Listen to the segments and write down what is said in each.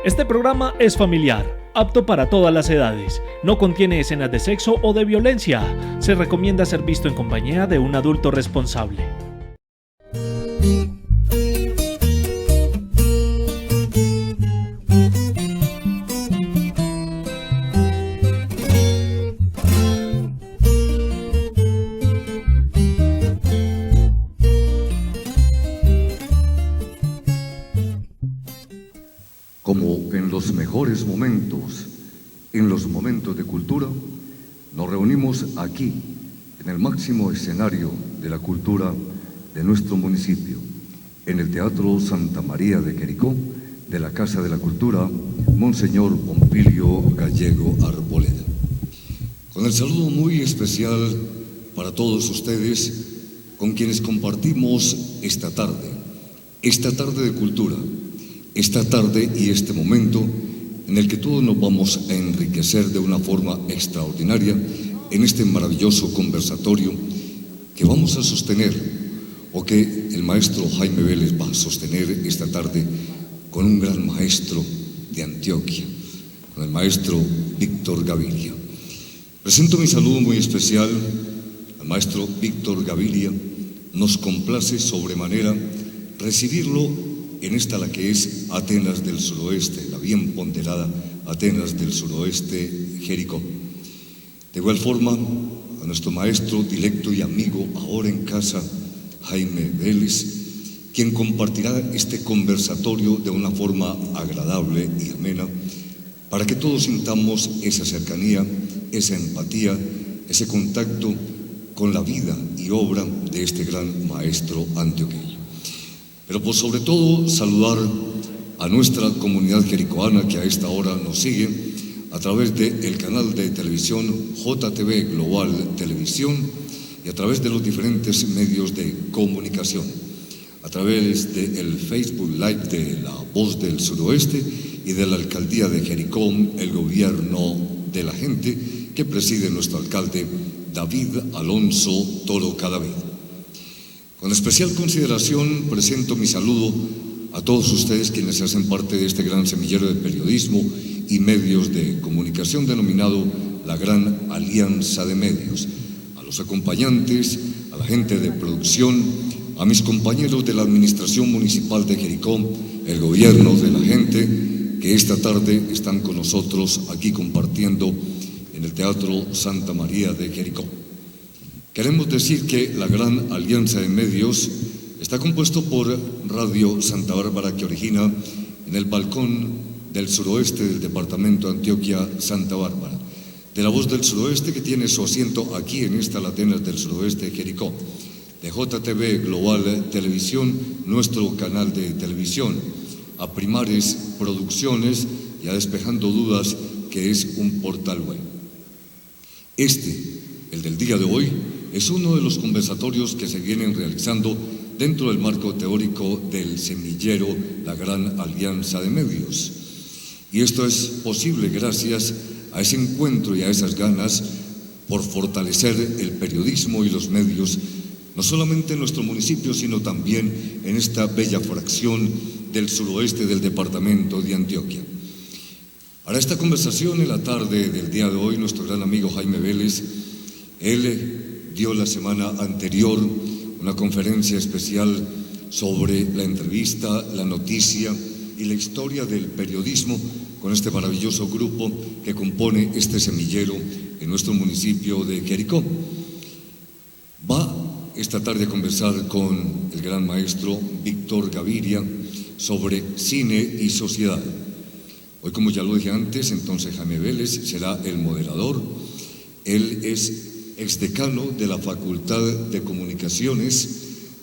Este programa es familiar, apto para todas las edades, no contiene escenas de sexo o de violencia. Se recomienda ser visto en compañía de un adulto responsable. Como en los mejores momentos, en los momentos de cultura, nos reunimos aquí, en el máximo escenario de la cultura de nuestro municipio, en el Teatro Santa María de Jericó, de la Casa de la Cultura, Monseñor Pompilio Gallego Arboleda. Con el saludo muy especial para todos ustedes, con quienes compartimos esta tarde de cultura, esta tarde y este momento en el que todos nos vamos a enriquecer de una forma extraordinaria en este maravilloso conversatorio que vamos a sostener, o que el maestro Jaime Vélez va a sostener esta tarde con un gran maestro de Antioquia, con el maestro Víctor Gaviria. Presento mi saludo muy especial al maestro Víctor Gaviria. Nos complace sobremanera recibirlo en esta, la que es Atenas del Suroeste, la bien ponderada Atenas del Suroeste, Jericó. De igual forma, a nuestro maestro directo y amigo ahora en casa, Jaime Vélez, quien compartirá este conversatorio de una forma agradable y amena, para que todos sintamos esa cercanía, esa empatía, ese contacto con la vida y obra de este gran maestro antioqueño. Pero por sobre todo saludar a nuestra comunidad jericoana que a esta hora nos sigue a través del canal de televisión JTV Global Televisión y a través de los diferentes medios de comunicación, a través del Facebook Live de La Voz del Suroeste y de la Alcaldía de Jericó, el gobierno de la gente que preside nuestro alcalde David Alonso Toro Cadavid. Con especial consideración presento mi saludo a todos ustedes quienes hacen parte de este gran semillero de periodismo y medios de comunicación denominado la Gran Alianza de Medios, a los acompañantes, a la gente de producción, a mis compañeros de la Administración Municipal de Jericó, el gobierno de la gente, que esta tarde están con nosotros aquí compartiendo en el Teatro Santa María de Jericó. Queremos decir que la Gran Alianza de Medios está compuesto por Radio Santa Bárbara, que origina en el balcón del suroeste del departamento de Antioquia, Santa Bárbara, de La Voz del Suroeste, que tiene su asiento aquí en esta Atenas del Suroeste de Jericó, de JTV Global Televisión, nuestro canal de televisión, a Primares Producciones y a Despejando Dudas, que es un portal web. El del día de hoy, es uno de los conversatorios que se vienen realizando dentro del marco teórico del semillero La Gran Alianza de Medios. Y esto es posible gracias a ese encuentro y a esas ganas por fortalecer el periodismo y los medios, no solamente en nuestro municipio, sino también en esta bella fracción del suroeste del departamento de Antioquia. Para esta conversación en la tarde del día de hoy, nuestro gran amigo Jaime Vélez, él dio la semana anterior una conferencia especial sobre la entrevista, la noticia y la historia del periodismo con este maravilloso grupo que compone este semillero en nuestro municipio de Jericó. Va esta tarde a conversar con el gran maestro Víctor Gaviria sobre cine y sociedad. Hoy, como ya lo dije antes, entonces Jaime Vélez será el moderador. Él es exdecano de la Facultad de Comunicaciones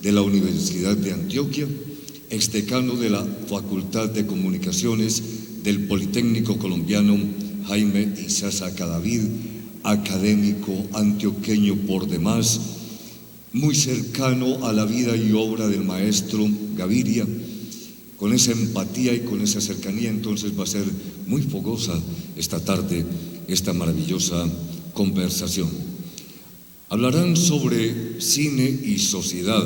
de la Universidad de Antioquia, exdecano de la Facultad de Comunicaciones del Politécnico Colombiano Jaime Isaza Cadavid, académico antioqueño por demás, muy cercano a la vida y obra del maestro Gaviria. Con esa empatía y con esa cercanía, entonces va a ser muy fogosa esta tarde, esta maravillosa conversación. Hablarán sobre cine y sociedad,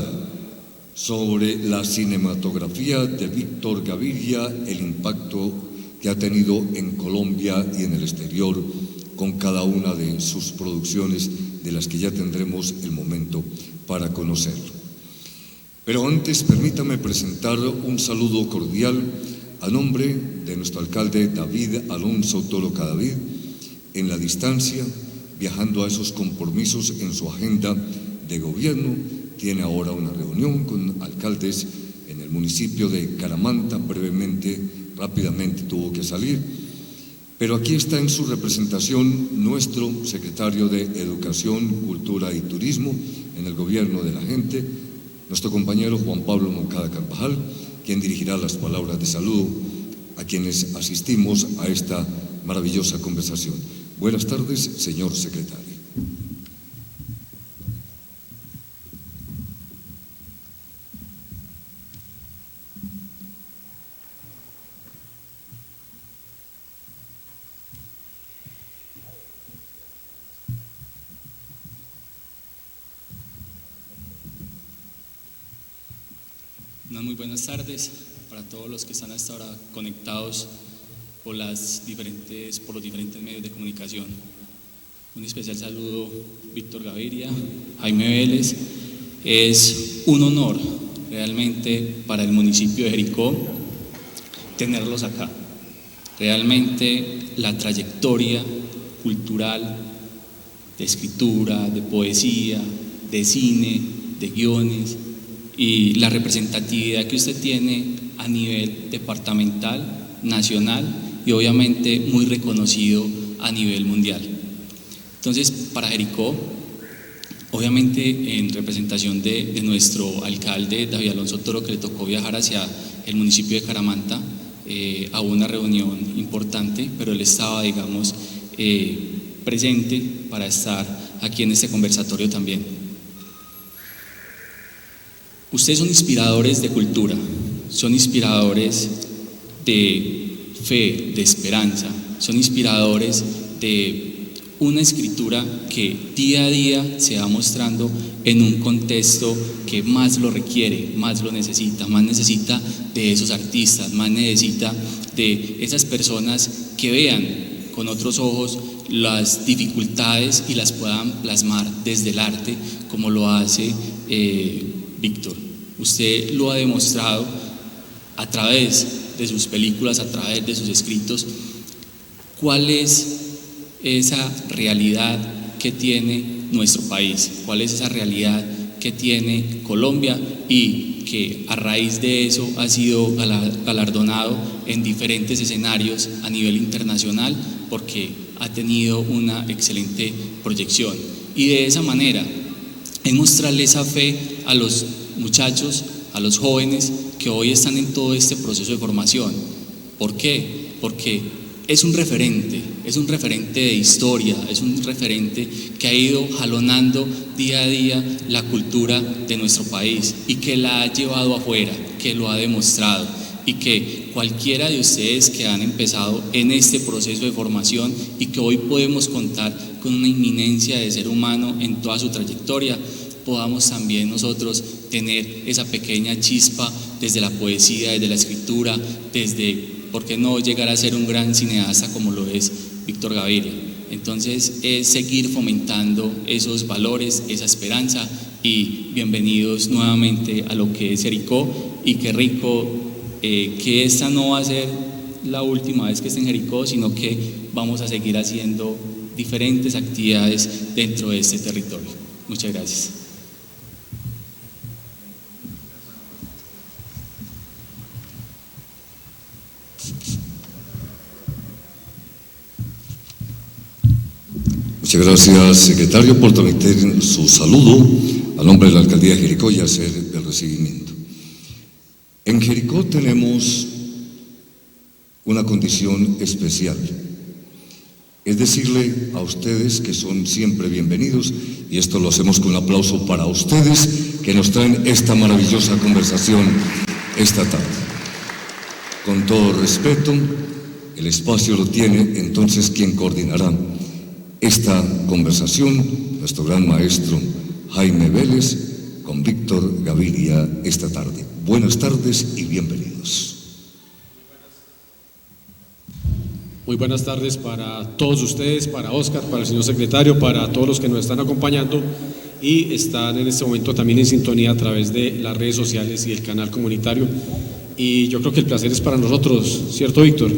sobre la cinematografía de Víctor Gaviria, el impacto que ha tenido en Colombia y en el exterior con cada una de sus producciones, de las que ya tendremos el momento para conocerlo. Pero antes, permítame presentar un saludo cordial a nombre de nuestro alcalde David Alonso Toro Cadavid, en la distancia, viajando a esos compromisos en su agenda de gobierno. Tiene ahora una reunión con alcaldes en el municipio de Caramanta, rápidamente tuvo que salir, pero aquí está en su representación nuestro secretario de Educación, Cultura y Turismo en el gobierno de la gente, nuestro compañero Juan Pablo Moncada Carvajal, quien dirigirá las palabras de saludo a quienes asistimos a esta maravillosa conversación. Buenas tardes, señor secretario. Muy buenas tardes para todos los que están hasta ahora conectados por los diferentes medios de comunicación. Un especial saludo, Víctor Gaviria, Jaime Vélez. Es un honor realmente para el municipio de Jericó tenerlos acá. Realmente la trayectoria cultural, de escritura, de poesía, de cine, de guiones, y la representatividad que usted tiene a nivel departamental, nacional y obviamente muy reconocido a nivel mundial. Entonces, para Jericó, obviamente en representación de nuestro alcalde David Alonso Toro, que le tocó viajar hacia el municipio de Caramanta a una reunión importante, pero él estaba, digamos, presente para estar aquí en este conversatorio también. Ustedes son inspiradores de cultura, son inspiradores de fe, de esperanza, son inspiradores de una escritura que día a día se va mostrando en un contexto que más lo requiere, más lo necesita, más necesita de esos artistas, más necesita de esas personas que vean con otros ojos las dificultades y las puedan plasmar desde el arte, como lo hace Víctor. Usted lo ha demostrado a través de sus películas, a través de sus escritos, cuál es esa realidad que tiene nuestro país, cuál es esa realidad que tiene Colombia, y que a raíz de eso ha sido galardonado en diferentes escenarios a nivel internacional, porque ha tenido una excelente proyección. Y de esa manera es mostrarle esa fe a los muchachos, a los jóvenes que hoy están en todo este proceso de formación. ¿Por qué? Porque es un referente de historia, es un referente que ha ido jalonando día a día la cultura de nuestro país y que la ha llevado afuera, que lo ha demostrado, y que cualquiera de ustedes que han empezado en este proceso de formación y que hoy podemos contar con una inminencia de ser humano en toda su trayectoria, podamos también nosotros tener esa pequeña chispa desde la poesía, desde la escritura, desde, ¿por qué no llegar a ser un gran cineasta como lo es Víctor Gaviria? Entonces es seguir fomentando esos valores, esa esperanza, y bienvenidos nuevamente a lo que es Jericó, y qué rico que esta no va a ser la última vez que esté en Jericó, sino que vamos a seguir haciendo diferentes actividades dentro de este territorio. Muchas gracias. Muchas gracias, secretario, por transmitir su saludo a nombre de la Alcaldía de Jericó y hacer el recibimiento. En Jericó tenemos una condición especial, es decirle a ustedes que son siempre bienvenidos, y esto lo hacemos con un aplauso para ustedes que nos traen esta maravillosa conversación esta tarde. Con todo respeto, el espacio lo tiene entonces quien coordinará esta conversación, nuestro gran maestro Jaime Vélez, con Víctor Gaviria esta tarde. Buenas tardes y bienvenidos. Muy buenas tardes para todos ustedes, para Oscar, para el señor secretario, para todos los que nos están acompañando y están en este momento también en sintonía a través de las redes sociales y el canal comunitario. Y yo creo que el placer es para nosotros, ¿cierto, Víctor?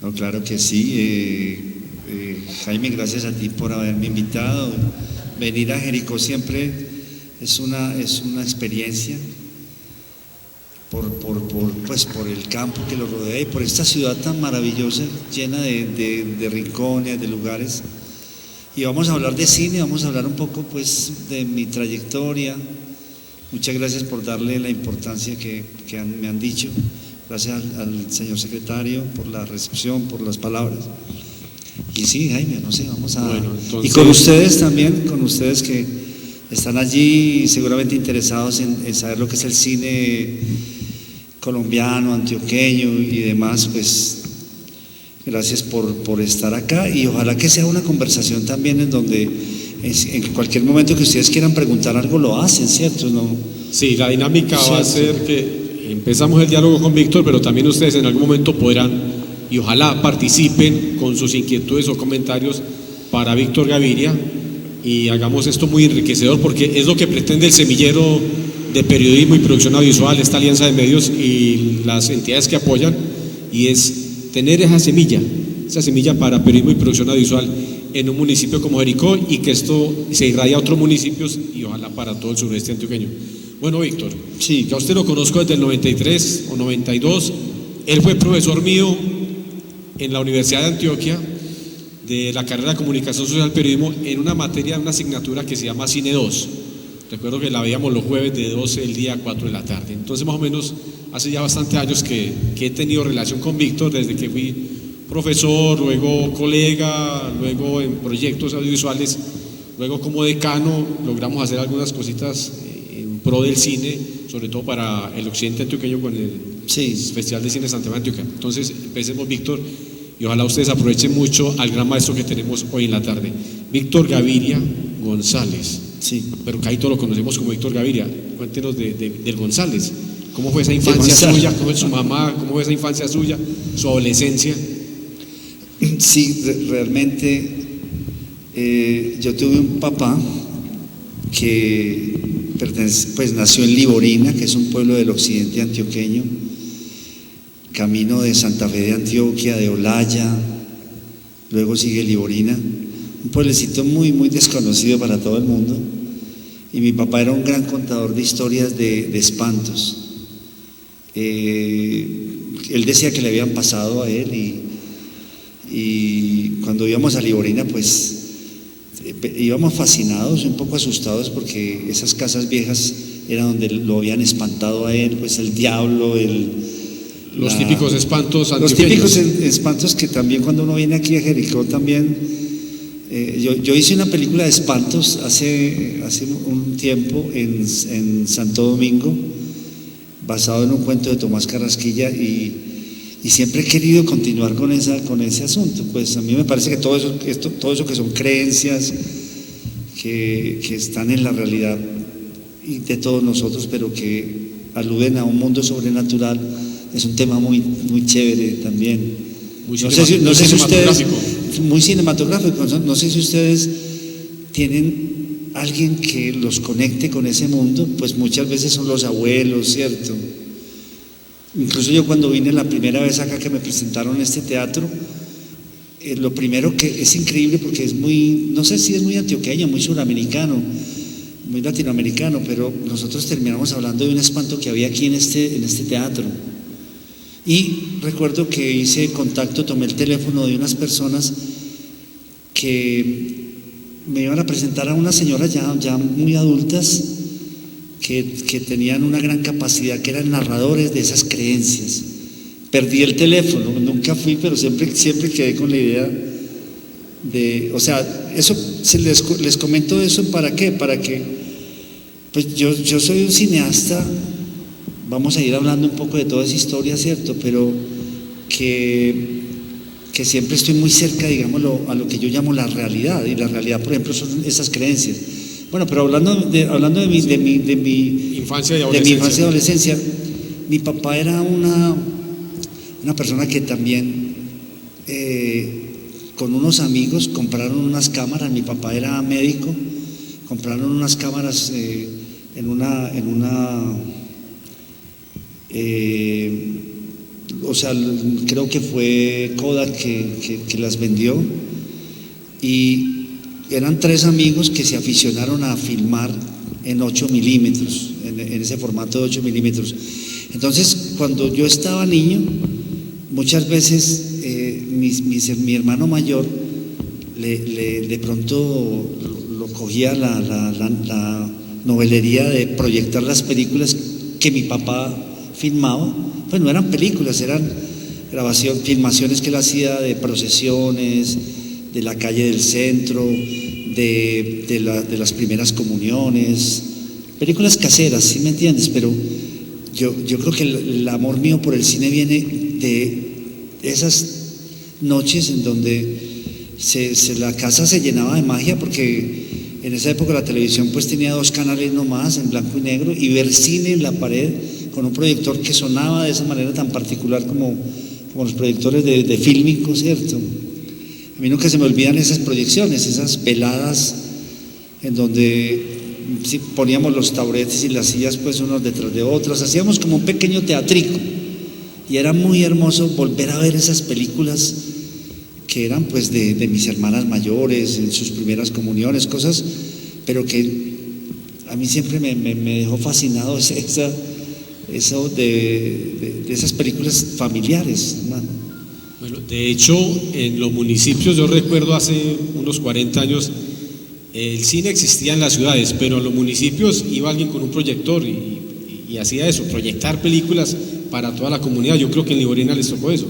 No, claro que sí. Jaime, gracias a ti por haberme invitado. Venir a Jericó siempre es una experiencia por el campo que lo rodea y por esta ciudad tan maravillosa, llena de rincones, de lugares. Y vamos a hablar de cine, vamos a hablar un poco pues de mi trayectoria. Muchas gracias por darle la importancia que me han dicho. Gracias al señor secretario por la recepción, por las palabras. Y sí, Jaime, no sé, vamos a... Bueno, entonces... Y con ustedes también, con ustedes que están allí seguramente interesados en saber lo que es el cine colombiano, antioqueño y demás, pues gracias por estar acá y ojalá que sea una conversación también en donde en cualquier momento que ustedes quieran preguntar algo lo hacen, ¿cierto? ¿No? Sí, la dinámica ¿cierto? Va a ser que empezamos el diálogo con Víctor, pero también ustedes en algún momento podrán y ojalá participen con sus inquietudes o comentarios para Víctor Gaviria y hagamos esto muy enriquecedor porque es lo que pretende el semillero de periodismo y producción audiovisual, esta alianza de medios y las entidades que apoyan, y es tener esa semilla para periodismo y producción audiovisual en un municipio como Jericó y que esto se irradia a otros municipios y ojalá para todo el sureste antioqueño. Bueno, Víctor, sí, ya usted lo conozco desde el 93 o 92, él fue profesor mío en la Universidad de Antioquia de la carrera de Comunicación Social Periodismo en una materia, una asignatura que se llama Cine 2. Recuerdo que la veíamos los jueves de 12 del día a 4 de la tarde. Entonces más o menos hace ya bastantes años que he tenido relación con Víctor desde que fui profesor, luego colega, luego en proyectos audiovisuales, luego como decano logramos hacer algunas cositas en pro del cine, sobre todo para el occidente antioqueño con el Festival de Cine Santa Fe Antioquia. Entonces empecemos, Víctor, y ojalá ustedes aprovechen mucho al gran maestro que tenemos hoy en la tarde, Víctor Gaviria González. Sí. Pero que ahí todos lo conocemos como Víctor Gaviria. Cuéntenos del González. ¿Cómo fue esa infancia suya? ¿Cómo fue su mamá? ¿Cómo fue esa infancia suya? ¿Su adolescencia? Sí, realmente yo tuve un papá que pues nació en Liborina, que es un pueblo del occidente antioqueño, camino de Santa Fe de Antioquia, de Olaya, luego sigue Liborina, un pueblecito muy, muy desconocido para todo el mundo. Y mi papá era un gran contador de historias de espantos. Él decía que le habían pasado a él y cuando íbamos a Liborina, pues íbamos fascinados, un poco asustados porque esas casas viejas eran donde lo habían espantado a él, pues el diablo, los típicos espantos antioqueños. Los típicos espantos que también cuando uno viene aquí a Jericó también. Yo hice una película de espantos hace un tiempo en Santo Domingo, basado en un cuento de Tomás Carrasquilla y siempre he querido continuar con ese asunto. Pues a mí me parece que todo eso que son creencias que están en la realidad de todos nosotros, pero que aluden a un mundo sobrenatural, es un tema muy, muy chévere también. No sé si ustedes, muy cinematográfico, no sé si ustedes tienen alguien que los conecte con ese mundo, pues muchas veces son los abuelos, ¿cierto? Incluso yo cuando vine la primera vez acá que me presentaron este teatro, lo primero que es increíble porque es muy, no sé si es muy antioqueño, muy suramericano, muy latinoamericano, pero nosotros terminamos hablando de un espanto que había aquí en este teatro. Y recuerdo que hice contacto, tomé el teléfono de unas personas que me iban a presentar a unas señoras ya muy adultas que tenían una gran capacidad, que eran narradores de esas creencias. Perdí el teléfono, nunca fui, pero siempre quedé con la idea de, o sea, eso les comento eso ¿para qué? Para que, pues yo soy un cineasta. Vamos a ir hablando un poco de toda esa historia, ¿cierto? Pero que siempre estoy muy cerca, digámoslo, a lo que yo llamo la realidad. Y la realidad, por ejemplo, son esas creencias. Bueno, pero hablando de mi infancia y adolescencia, mi papá era una persona que también con unos amigos compraron unas cámaras. Mi papá era médico, compraron unas cámaras o sea, creo que fue Kodak que las vendió, y eran 3 amigos que se aficionaron a filmar en 8 milímetros, en ese formato de 8 milímetros. Entonces, cuando yo estaba niño, muchas veces mi hermano mayor de pronto lo cogía la novelería de proyectar las películas que mi papá filmaba. Pues no eran películas, eran filmaciones que él hacía de procesiones, de la calle del centro, de las primeras comuniones, películas caseras, ¿sí me entiendes? Pero yo creo que el amor mío por el cine viene de esas noches en donde la casa se llenaba de magia, porque en esa época la televisión pues tenía 2 canales nomás, en blanco y negro, y ver cine en la pared con un proyector que sonaba de esa manera tan particular como los proyectores de fílmico, ¿cierto? A mí nunca se me olvidan esas proyecciones, esas veladas en donde poníamos los taburetes y las sillas pues unos detrás de otros, hacíamos como un pequeño teatrico, y era muy hermoso volver a ver esas películas que eran pues de mis hermanas mayores, en sus primeras comuniones, cosas, pero que a mí siempre me dejó fascinado eso de esas películas familiares, ¿no? Bueno, de hecho, en los municipios, yo recuerdo hace unos 40 años, el cine existía en las ciudades, pero en los municipios iba alguien con un proyector y hacía eso, proyectar películas para toda la comunidad. Yo creo que en Liborina les tocó eso.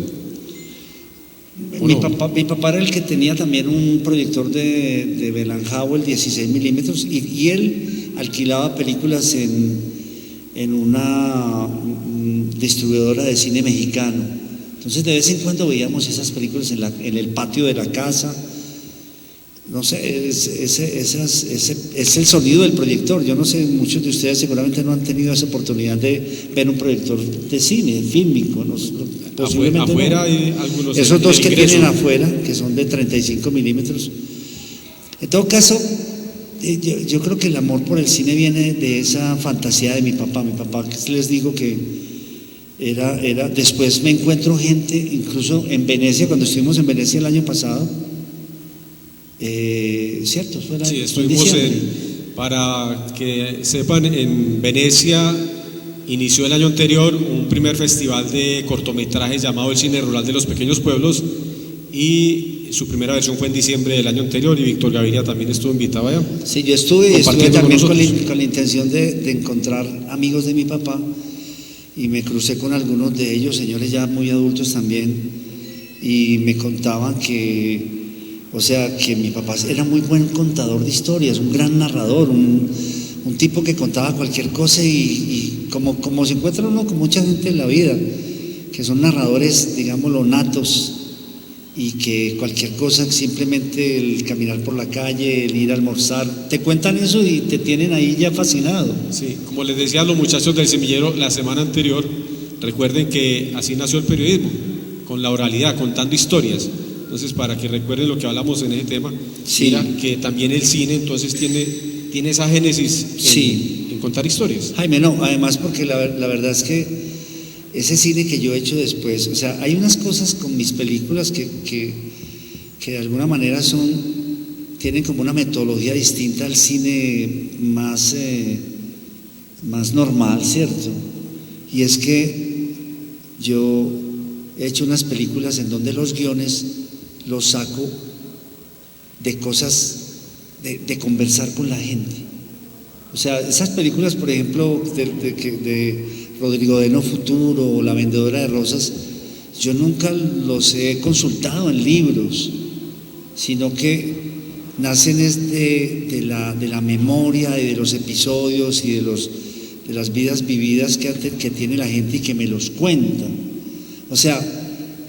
Mi papá era el que tenía también un proyector de Bellanhauer 16 milímetros, y él alquilaba películas en una distribuidora de cine mexicano. Entonces de vez en cuando veíamos esas películas en el patio de la casa. No sé, es el sonido del proyector. Yo no sé, muchos de ustedes seguramente no han tenido esa oportunidad de ver un proyector de cine, fílmico, ¿no? Posiblemente afuera no. hay algunos. Esos 2 que tienen afuera, que son de 35 milímetros. En todo caso, yo creo que el amor por el cine viene de esa fantasía de mi papá. Mi papá, que les digo que era después me encuentro gente, incluso en Venecia, cuando estuvimos en Venecia el año pasado, ¿cierto? Sí, estuvimos para que sepan, en Venecia inició el año anterior un primer festival de cortometrajes llamado el Cine Rural de los Pequeños Pueblos, y su primera versión fue en diciembre del año anterior, y Víctor Gaviria también estuvo invitado allá. Sí, yo estuve también con la intención de encontrar amigos de mi papá, y me crucé con algunos de ellos, señores ya muy adultos también, y me contaban que mi papá era muy buen contador de historias, un gran narrador, un tipo que contaba cualquier cosa, y como se encuentra uno con mucha gente en la vida, que son narradores, digámoslo, natos, y que cualquier cosa, simplemente el caminar por la calle, el ir a almorzar, te cuentan eso y te tienen ahí ya fascinado. Sí, como les decía a los muchachos del semillero la semana anterior, recuerden que así nació el periodismo, con la oralidad, contando historias. Entonces, para que recuerden lo que hablamos en ese tema, sí. Mira que también el cine entonces tiene esa génesis en contar historias. Jaime, no, además porque la verdad es que ese cine que yo he hecho después, o sea, hay unas cosas con mis películas que de alguna manera tienen como una metodología distinta al cine más normal, ¿cierto? Y es que yo he hecho unas películas en donde los guiones los saco de cosas de conversar con la gente. O sea, esas películas, por ejemplo, de Rodrigo de No Futuro o La Vendedora de Rosas, yo nunca los he consultado en libros, sino que nacen de la memoria y de los episodios y de las vidas vividas que tiene la gente y que me los cuentan. O sea,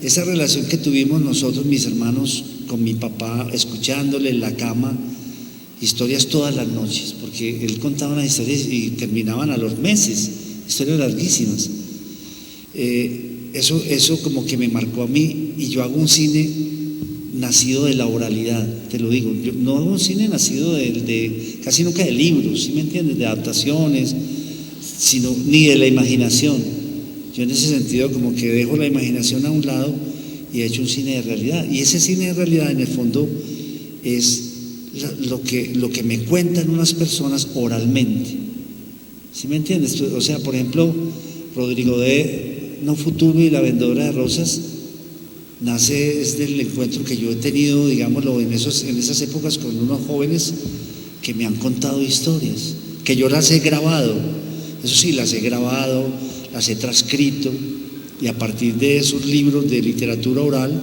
esa relación que tuvimos nosotros, mis hermanos, con mi papá, escuchándole en la cama, historias todas las noches, porque él contaba unas historias y terminaban a los meses, historias larguísimas. eso como que me marcó a mí, y yo hago un cine nacido de la oralidad, te lo digo. Yo no hago un cine nacido de casi nunca de libros, ¿sí me entiendes? De adaptaciones, sino ni de la imaginación. Yo en ese sentido como que dejo la imaginación a un lado y he hecho un cine de realidad. Y ese cine de realidad en el fondo es lo que me cuentan unas personas oralmente. ¿Sí me entiendes? O sea, por ejemplo, Rodrigo de No Futuro y La Vendedora de Rosas nace es del encuentro que yo he tenido, digámoslo, en esas épocas con unos jóvenes que me han contado historias, que yo las he grabado. Eso sí, las he grabado, las he transcrito, y a partir de esos libros de literatura oral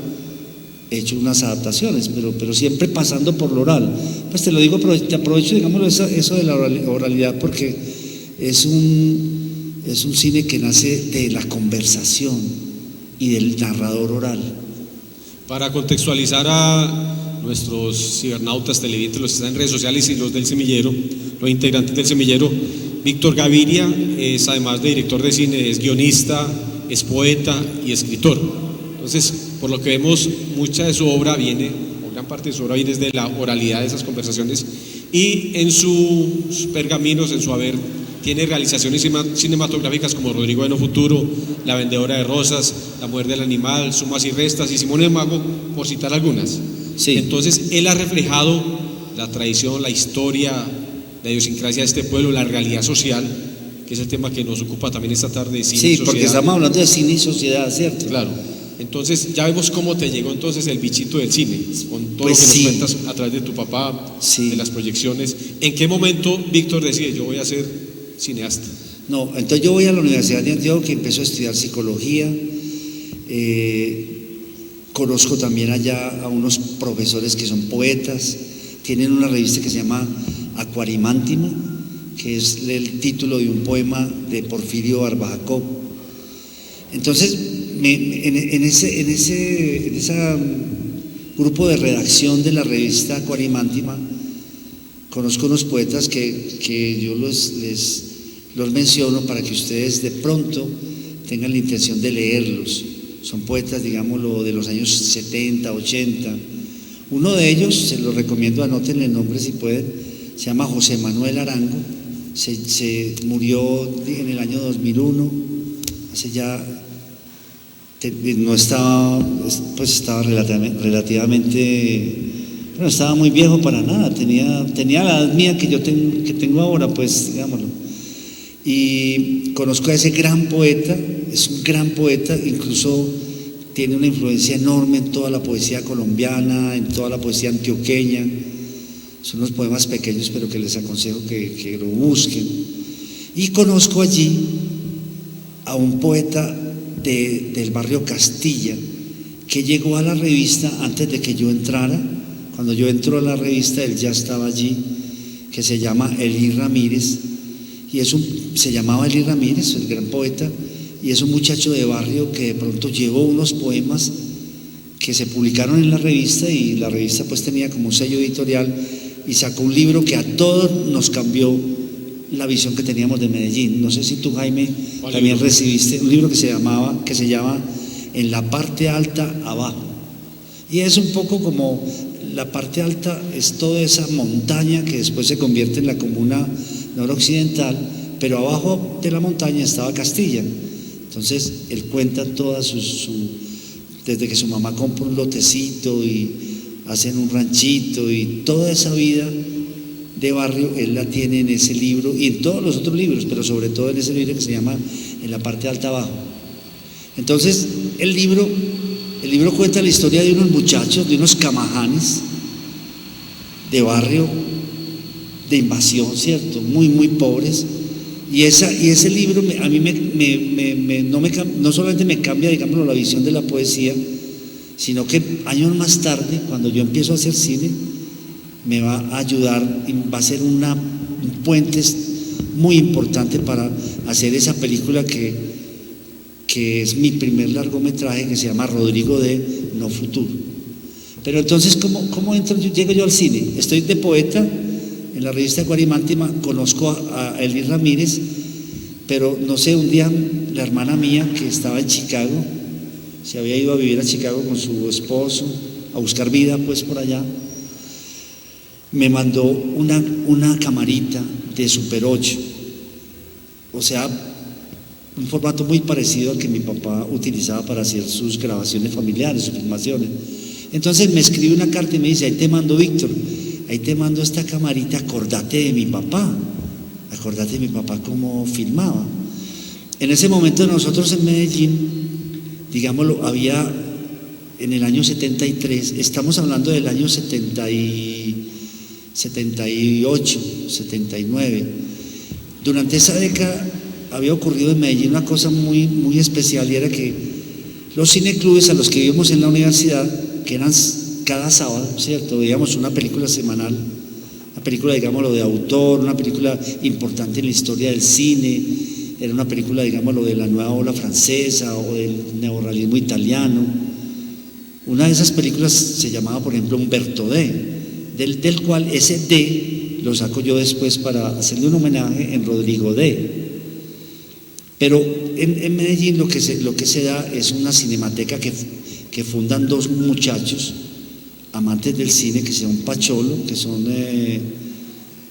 he hecho unas adaptaciones, pero siempre pasando por lo oral. Pues te lo digo, te aprovecho, digámoslo, eso de la oralidad, porque es un cine que nace de la conversación y del narrador oral. Para contextualizar a nuestros cibernautas televidentes, los que están en redes sociales y los del semillero, los integrantes del semillero, Víctor Gaviria es, además de director de cine, es guionista, es poeta y escritor. Entonces, por lo que vemos, mucha de su obra viene, o gran parte de su obra viene desde la oralidad de esas conversaciones, y en sus pergaminos, en su haber, tiene realizaciones cinematográficas como Rodrigo de No Futuro, La Vendedora de Rosas, La Mujer del Animal, Sumas y Restas y Simón el Mago, por citar algunas. Sí. Entonces, él ha reflejado la tradición, la historia, la idiosincrasia de este pueblo, la realidad social, que es el tema que nos ocupa también esta tarde, cine y Sí, sociedad. porque estamos hablando de cine y sociedad, ¿cierto? Claro. Entonces, ya vemos cómo te llegó entonces el bichito del cine, con todo Pues lo que sí. nos cuentas a través de tu papá, Sí. de las proyecciones. ¿En qué momento Víctor decide, yo voy a ser cineasta? No, entonces yo voy a la Universidad de Antioquia, empiezo a estudiar psicología, conozco también allá a unos profesores que son poetas, tienen una revista que se llama Acuarimántima, que es el título de un poema de Porfirio Barbajacó. Entonces, en ese grupo de redacción de la revista Acuarimántima, conozco unos poetas que yo los menciono para que ustedes de pronto tengan la intención de leerlos. Son poetas, digámoslo, de los años 70, 80. Uno de ellos, se los recomiendo, anoten el nombre si pueden, se llama José Manuel Arango, se murió en el año 2001, hace ya, no estaba, pues estaba relativamente, no estaba muy viejo para nada, tenía la edad mía que tengo ahora, pues digámoslo. Y conozco a ese gran poeta, es un gran poeta, incluso tiene una influencia enorme en toda la poesía colombiana, en toda la poesía antioqueña. Son unos poemas pequeños, pero que les aconsejo que lo busquen. Y conozco allí a un poeta del barrio Castilla, que llegó a la revista antes de que yo entrara. Cuando yo entro a la revista, él ya estaba allí, que se llama Elí Ramírez, y se llamaba Elí Ramírez, el gran poeta, y es un muchacho de barrio que de pronto llevó unos poemas que se publicaron en la revista, y la revista pues tenía como un sello editorial, y sacó un libro que a todos nos cambió la visión que teníamos de Medellín. No sé si tú, Jaime, también recibiste un libro que se llama En la parte alta abajo, y es un poco como la parte alta es toda esa montaña que después se convierte en la comuna noroccidental, pero abajo de la montaña estaba Castilla. Entonces él cuenta toda desde que su mamá compra un lotecito y hacen un ranchito, y toda esa vida de barrio él la tiene en ese libro y en todos los otros libros, pero sobre todo en ese libro que se llama En la parte alta abajo. Entonces el libro cuenta la historia de unos muchachos, de unos camajanes de barrio de invasión, ¿cierto? Muy, muy pobres. Y ese libro a mí no solamente me cambia, digámoslo, la visión de la poesía, sino que años más tarde, cuando yo empiezo a hacer cine, me va a ayudar, va a ser un puente muy importante para hacer esa película que es mi primer largometraje, que se llama Rodrigo de No Futuro. Pero entonces, ¿cómo llego yo al cine? Estoy de poeta en la revista Acuarimántima, conozco a Elí Ramírez, pero no sé, un día la hermana mía que estaba en Chicago se había ido a vivir a Chicago con su esposo, a buscar vida pues por allá, me mandó una camarita de Super 8, o sea, un formato muy parecido al que mi papá utilizaba para hacer sus grabaciones familiares, sus filmaciones. Entonces me escribe una carta y me dice: ahí te mando, Víctor, ahí te mando esta camarita, acordate de mi papá cómo filmaba. En ese momento nosotros en Medellín, digámoslo, había en el año 73, estamos hablando del año 78, 79, durante esa década había ocurrido en Medellín una cosa muy, muy especial, y era que los cineclubes a los que íbamos en la universidad, que eran cada sábado, ¿cierto?, veíamos una película semanal, una película, digámoslo, de autor, una película importante en la historia del cine, era una película, digámoslo, de la nueva ola francesa o del neorrealismo italiano. Una de esas películas se llamaba, por ejemplo, Umberto D, del cual ese D lo saco yo después para hacerle un homenaje en Rodrigo D. Pero en Medellín lo que se da es una cinemateca que fundan dos muchachos amantes del cine, que se llaman Pacholo, que son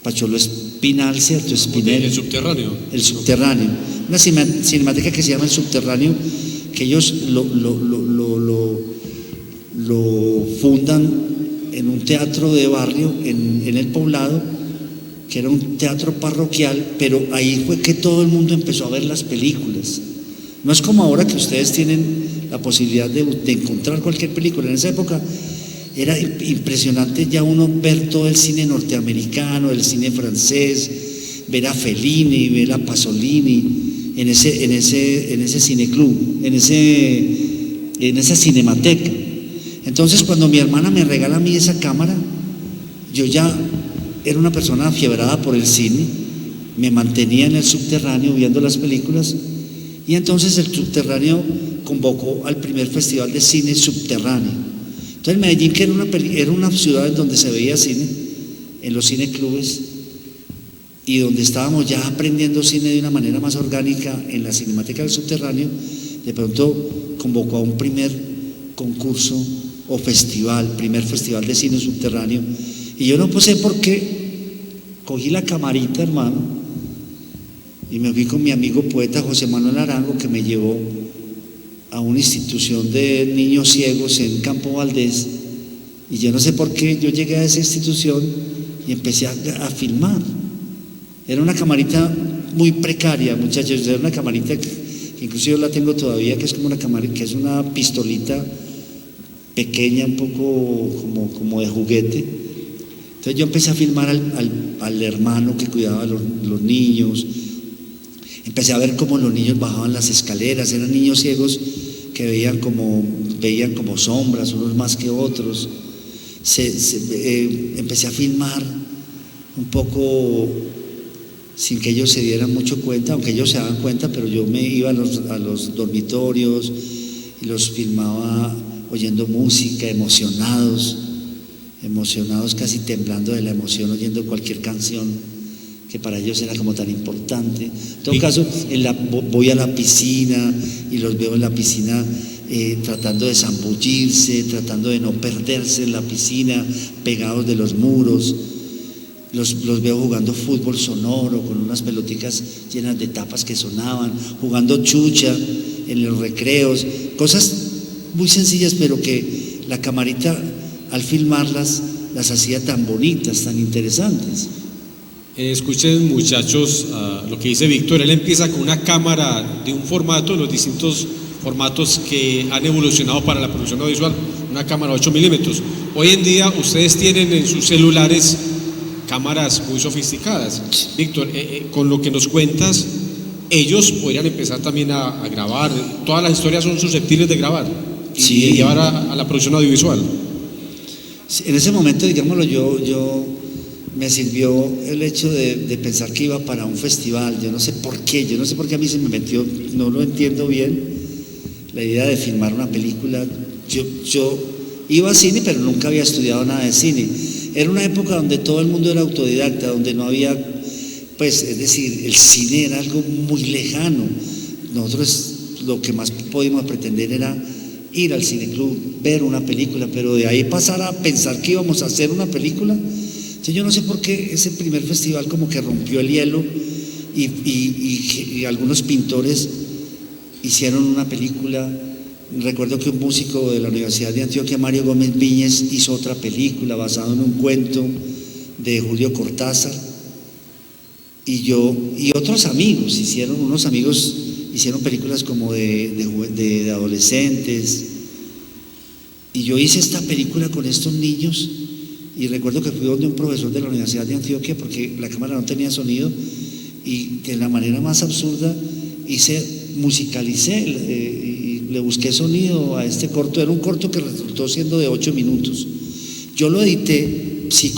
Pacholo Espinal, ¿cierto? Espinel. El Subterráneo. El Subterráneo. Una cinemateca que se llama El Subterráneo, que ellos lo fundan en un teatro de barrio en el Poblado, que era un teatro parroquial, pero ahí fue que todo el mundo empezó a ver las películas. No es como ahora que ustedes tienen la posibilidad de encontrar cualquier película. En esa época era impresionante ya uno ver todo el cine norteamericano, el cine francés, ver a Fellini, ver a Pasolini en ese cineclub, en esa cinemateca. Entonces, cuando mi hermana me regala a mí esa cámara, yo ya era una persona afiebrada por el cine, me mantenía en el Subterráneo viendo las películas, y entonces el Subterráneo convocó al primer festival de cine subterráneo. Entonces Medellín, que era una ciudad en donde se veía cine, en los cineclubes, y donde estábamos ya aprendiendo cine de una manera más orgánica en la Cinemateca del Subterráneo, de pronto convocó a un primer concurso o festival, primer festival de cine subterráneo, y yo no sé por qué cogí la camarita, hermano, y me fui con mi amigo poeta José Manuel Arango, que me llevó a una institución de niños ciegos en Campo Valdés, y yo no sé por qué yo llegué a esa institución y empecé a filmar. Era una camarita muy precaria, muchachos, era una camarita que incluso yo la tengo todavía, que es como una camarita, que es una pistolita pequeña, un poco como de juguete. Entonces yo empecé a filmar al hermano que cuidaba a los niños. Empecé a ver cómo los niños bajaban las escaleras, eran niños ciegos que veían como sombras, unos más que otros. Empecé a filmar un poco sin que ellos se dieran mucho cuenta, aunque ellos se daban cuenta, pero yo me iba a los dormitorios y los filmaba oyendo música, emocionados, casi temblando de la emoción, oyendo cualquier canción que para ellos era como tan importante. En todo caso, voy a la piscina y los veo en la piscina tratando de zambullirse, tratando de no perderse en la piscina, pegados de los muros. Los veo jugando fútbol sonoro con unas peloticas llenas de tapas que sonaban, jugando chucha en los recreos, cosas muy sencillas, pero que la camarita al filmarlas las hacía tan bonitas, tan interesantes. Escuchen, muchachos, lo que dice Víctor. Él empieza con una cámara de un formato, los distintos formatos que han evolucionado para la producción audiovisual, una cámara 8 milímetros. Hoy en día ustedes tienen en sus celulares cámaras muy sofisticadas. Víctor, con lo que nos cuentas, ellos podrían empezar también a grabar. Todas las historias son susceptibles de grabar y llevar a la producción audiovisual. En ese momento, digámoslo, yo me sirvió el hecho de pensar que iba para un festival. Yo no sé por qué a mí se me metió, no lo entiendo bien, la idea de filmar una película. Yo iba a cine, pero nunca había estudiado nada de cine. Era una época donde todo el mundo era autodidacta, donde no había, pues, es decir, el cine era algo muy lejano. Nosotros lo que más podíamos pretender era ir al cineclub, ver una película, pero de ahí pasar a pensar que íbamos a hacer una película. Entonces yo no sé por qué ese primer festival como que rompió el hielo y algunos pintores hicieron una película. Recuerdo que un músico de la Universidad de Antioquia, Mario Gómez Viñes, hizo otra película basada en un cuento de Julio Cortázar, y otros amigos hicieron películas como de adolescentes, y yo hice esta película con estos niños. Y recuerdo que fui donde un profesor de la Universidad de Antioquia porque la cámara no tenía sonido, y de la manera más absurda musicalicé y le busqué sonido a este corto. Era un corto que resultó siendo de 8 minutos. Yo lo edité, sí,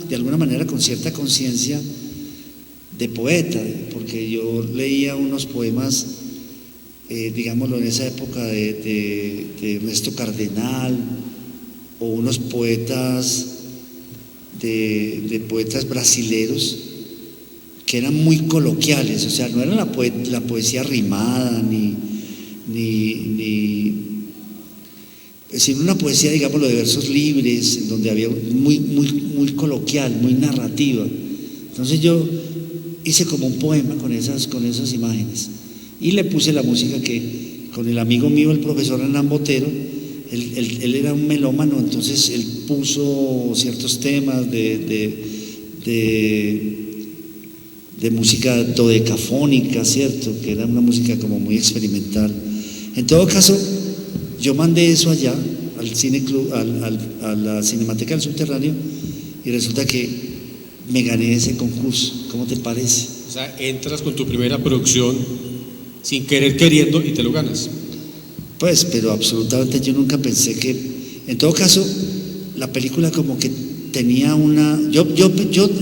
de alguna manera con cierta conciencia de poeta, porque yo leía unos poemas, digámoslo, en esa época de Ernesto Cardenal, o unos poetas de poetas brasileros que eran muy coloquiales, o sea, no era la poesía rimada sino una poesía, digámoslo, de versos libres, en donde había muy coloquial, muy narrativa. Entonces yo hice como un poema con esas imágenes, y le puse la música que con el amigo mío, el profesor Hernán Botero. Él era un melómano, entonces él puso ciertos temas de música dodecafónica, ¿cierto? Que era una música como muy experimental. En todo caso, yo mandé eso allá, al cineclub, a la Cinemateca del Subterráneo, y resulta que me gané ese concurso. ¿Cómo te parece? O sea, entras con tu primera producción sin querer queriendo y te lo ganas. Pues, pero absolutamente yo nunca pensé que, en todo caso, la película como que tenía yo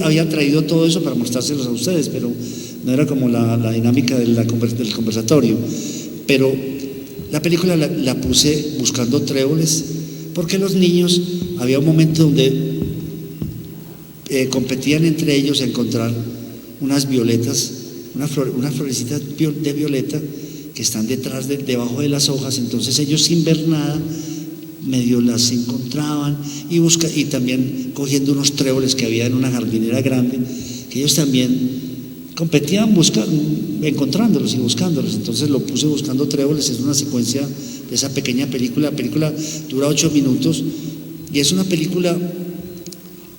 había traído todo eso para mostrárselos a ustedes, pero no era como la dinámica del conversatorio. Pero la película la puse buscando tréboles, porque los niños, había un momento donde competían entre ellos a encontrar unas violetas, unas florecitas de violeta que están debajo de las hojas. Entonces ellos, sin ver nada, medio las encontraban, y también cogiendo unos tréboles que había en una jardinera grande, que ellos también competían encontrándolos y buscándolos. Entonces lo puse buscando tréboles. Es una secuencia de esa pequeña película. La película dura 8 minutos y es una película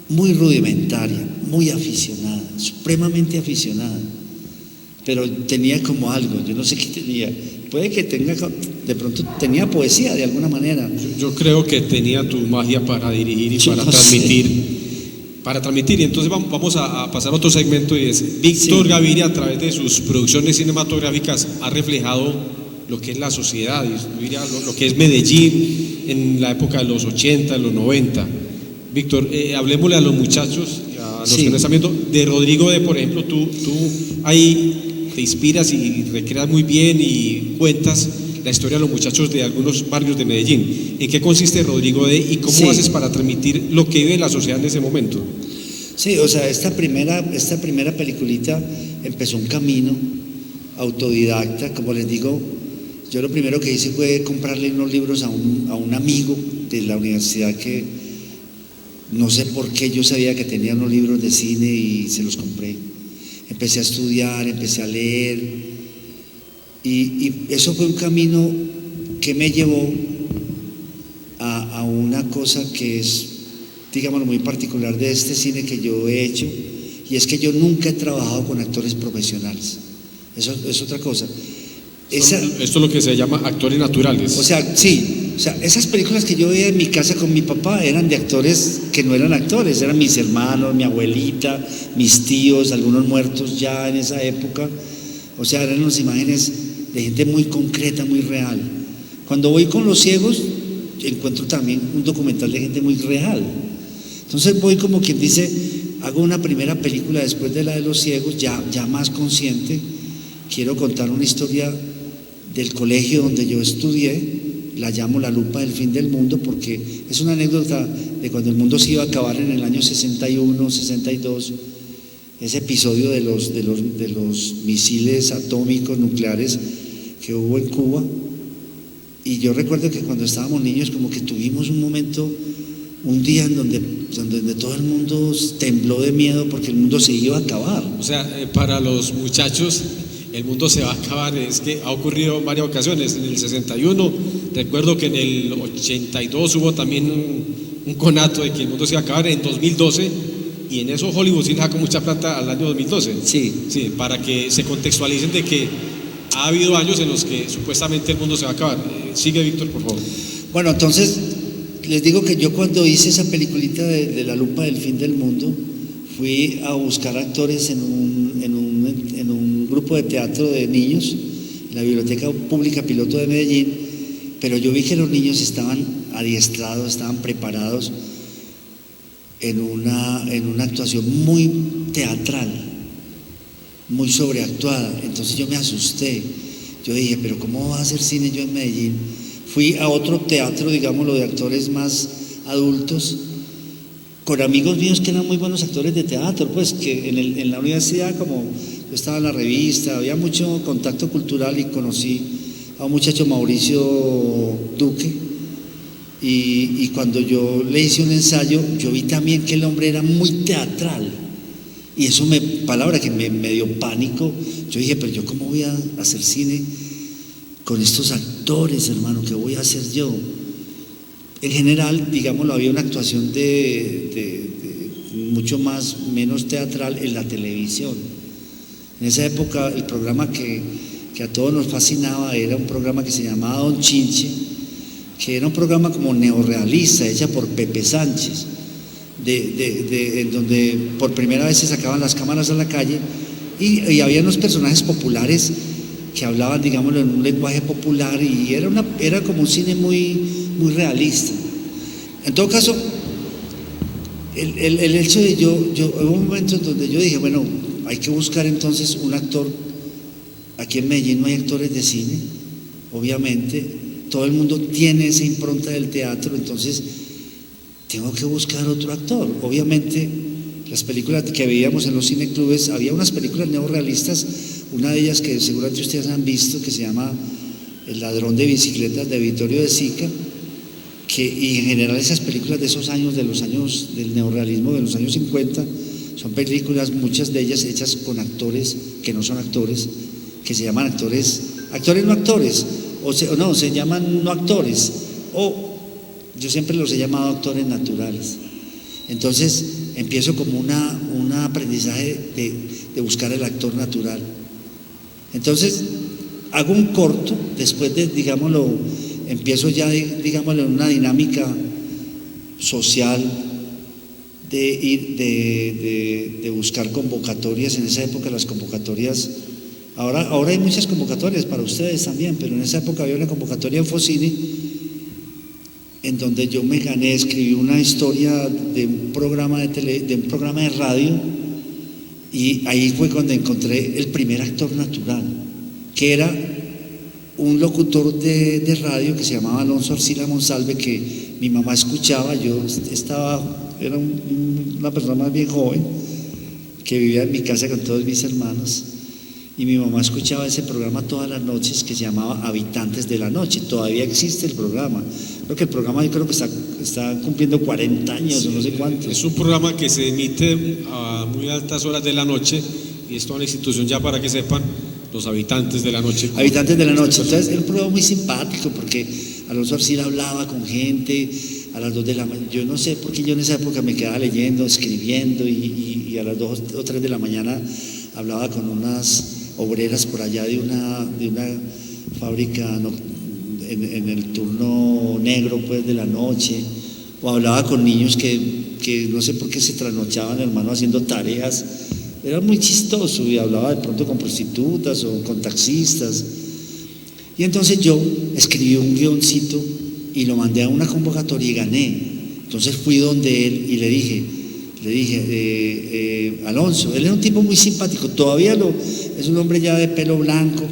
muy rudimentaria, muy aficionada, supremamente aficionada, pero tenía como algo, yo no sé qué tenía. Puede que de pronto tenía poesía de alguna manera. Yo creo que tenía tu magia para dirigir y para transmitir. Y entonces vamos a pasar a otro segmento, y es Víctor Gaviria, a través de sus producciones cinematográficas, ha reflejado lo que es la sociedad, lo que es Medellín en la época de los 80, los 90. Víctor, hablemosle a los muchachos, a los que nos están viendo, de Rodrigo D. Por ejemplo, tú ahí te inspiras y recreas muy bien y cuentas la historia de los muchachos de algunos barrios de Medellín. ¿En qué consiste Rodrigo D. y cómo haces para transmitir lo que vive la sociedad en ese momento? Sí, o sea, esta primera peliculita empezó un camino autodidacta. Como les digo, yo lo primero que hice fue comprarle unos libros a un amigo de la universidad, que no sé por qué yo sabía que tenía unos libros de cine, y se los compré. Empecé a estudiar, empecé a leer, y eso fue un camino que me llevó a una cosa que es, digámoslo, muy particular de este cine que yo he hecho, y es que yo nunca he trabajado con actores profesionales. Eso es otra cosa. Esto es lo que se llama actores naturales. O sea, sí, esas películas que yo veía en mi casa con mi papá eran de actores que no eran actores, eran mis hermanos, mi abuelita, mis tíos, algunos muertos ya en esa época. O sea, eran unas imágenes de gente muy concreta, muy real. Cuando voy con Los Ciegos, encuentro también un documental de gente muy real. Entonces voy, como quien dice, hago una primera película después de la de Los Ciegos, ya más consciente. Quiero contar una historia del colegio donde yo estudié, la llamo La Lupa del Fin del Mundo, porque es una anécdota de cuando el mundo se iba a acabar en el año 61, 62, ese episodio de los misiles atómicos nucleares que hubo en Cuba, Y yo recuerdo que cuando estábamos niños como que tuvimos un momento, un día en donde todo el mundo tembló de miedo porque el mundo se iba a acabar. O sea, para los muchachos el mundo se va a acabar, es que ha ocurrido en varias ocasiones. En el 61, recuerdo que en el 82 hubo también un conato de que el mundo se iba a acabar, en 2012, y en eso Hollywood sí le sacó mucha plata al año 2012. Sí. Sí, para que se contextualicen de que ha habido años en los que supuestamente el mundo se va a acabar. Sigue, Víctor, por favor. Bueno, entonces les digo que yo cuando hice esa peliculita de La lupa del fin del mundo, fui a buscar actores en un grupo de teatro de niños, en la Biblioteca Pública Piloto de Medellín, pero yo vi que los niños estaban adiestrados, estaban preparados en una actuación muy teatral, muy sobreactuada. Entonces yo me asusté, yo dije, pero ¿cómo va a hacer cine yo en Medellín? Fui a otro teatro, digámoslo, de actores más adultos, con amigos míos que eran muy buenos actores de teatro, pues que en la universidad, como yo estaba en la revista, había mucho contacto cultural, y conocí a un muchacho, Mauricio Duque, y cuando yo le hice un ensayo, yo vi también que el hombre era muy teatral, y eso palabra que me dio pánico. Yo dije, pero yo ¿cómo voy a hacer cine con estos actores, hermano? ¿Qué voy a hacer yo? En general, digámoslo, había una actuación de mucho menos teatral en la televisión. En esa época el programa que a todos nos fascinaba era un programa que se llamaba Don Chinche, que era un programa como neorrealista, hecha por Pepe Sánchez, en donde por primera vez se sacaban las cámaras a la calle y había unos personajes populares que hablaban, digámoslo, en un lenguaje popular, y era como un cine muy realista. En todo caso, el hecho de hubo un momento en donde yo dije, bueno, hay que buscar entonces un actor. Aquí en Medellín no hay actores de cine, obviamente, todo el mundo tiene esa impronta del teatro, entonces tengo que buscar otro actor. Obviamente, las películas que veíamos en los cineclubes, había unas películas neorrealistas, una de ellas que seguramente ustedes han visto, que se llama El ladrón de bicicletas, de Vittorio De Sica, y en general esas películas de esos años, del neorrealismo de los años 50, son películas, muchas de ellas hechas con actores que no son actores, que se llaman actores no actores, se llaman no actores, o yo siempre los he llamado actores naturales. Entonces empiezo como un aprendizaje de buscar el actor natural. Entonces hago un corto, después de, digámoslo, empiezo ya, digámoslo, en una dinámica social de buscar convocatorias. En esa época las convocatorias, ahora hay muchas convocatorias para ustedes también, pero en esa época había una convocatoria en Focine en donde yo me gané, escribí una historia de un programa de radio, y ahí fue cuando encontré el primer actor natural, que era un locutor de radio que se llamaba Alonso Arcila Monsalve, que mi mamá escuchaba. Era una persona más bien joven que vivía en mi casa con todos mis hermanos, y mi mamá escuchaba ese programa todas las noches, que se llamaba Habitantes de la Noche. Todavía existe el programa, creo que el programa yo creo que está cumpliendo 40 años, sí, o no sé cuántos. Es un programa que se emite a muy altas horas de la noche, y es toda una institución, ya para que sepan, los Habitantes de la Noche. Habitantes de la Noche. Entonces era un programa muy simpático, porque Alonso Arcila hablaba con gente a las 2 de la mañana. Yo no sé por qué yo en esa época me quedaba leyendo, escribiendo, y a las 2 o 3 de la mañana hablaba con unas obreras por allá de una fábrica en el turno negro, pues, de la noche, o hablaba con niños que no sé por qué se trasnochaban, hermano, haciendo tareas. Era muy chistoso, y hablaba de pronto con prostitutas o con taxistas. Y entonces yo escribí un guioncito y lo mandé a una convocatoria y gané. Entonces fui donde él y le dije, Alonso, él era un tipo muy simpático, todavía es un hombre ya de pelo blanco,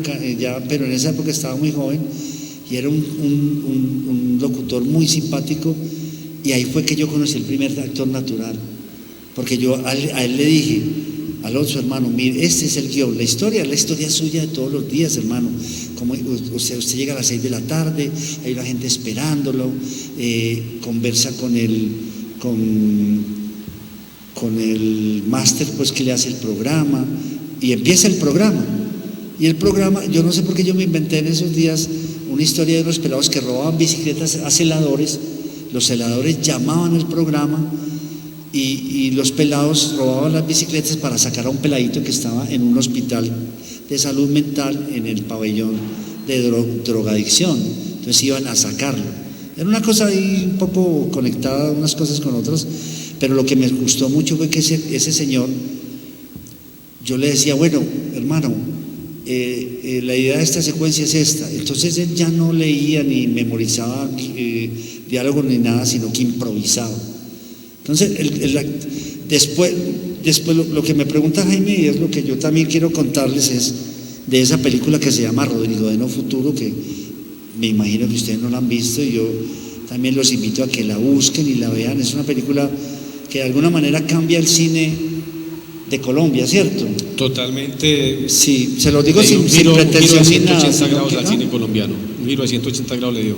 pero en esa época estaba muy joven, y era un locutor muy simpático, y ahí fue que yo conocí el primer actor natural, porque yo a él le dije, Alonso, hermano, mire, este es el guión, la historia es la historia suya de todos los días, hermano. Como usted llega a las 6 de la tarde, hay una gente esperándolo, conversa con el máster pues que le hace el programa, y empieza el programa. Y el programa, yo no sé por qué yo me inventé en esos días una historia de unos pelados que robaban bicicletas a celadores. Los celadores llamaban al programa y los pelados robaban las bicicletas para sacar a un peladito que estaba en un hospital de salud mental en el pabellón de drogadicción. Entonces iban a sacarlo. Era una cosa ahí un poco conectada unas cosas con otras, pero lo que me gustó mucho fue que ese señor, yo le decía, bueno, hermano, la idea de esta secuencia es esta. Entonces él ya no leía ni memorizaba diálogos ni nada, sino que improvisaba. Entonces después lo que me pregunta Jaime, y es lo que yo también quiero contarles, es de esa película que se llama Rodrigo de No Futuro, que me imagino que ustedes no la han visto, y yo también los invito a que la busquen y la vean. Es una película que de alguna manera cambia el cine de Colombia, ¿cierto? Totalmente. Sí, se lo digo le dio sin pretensión de ni nada. 180 grados al cine colombiano. Un giro de 180 grados le dio.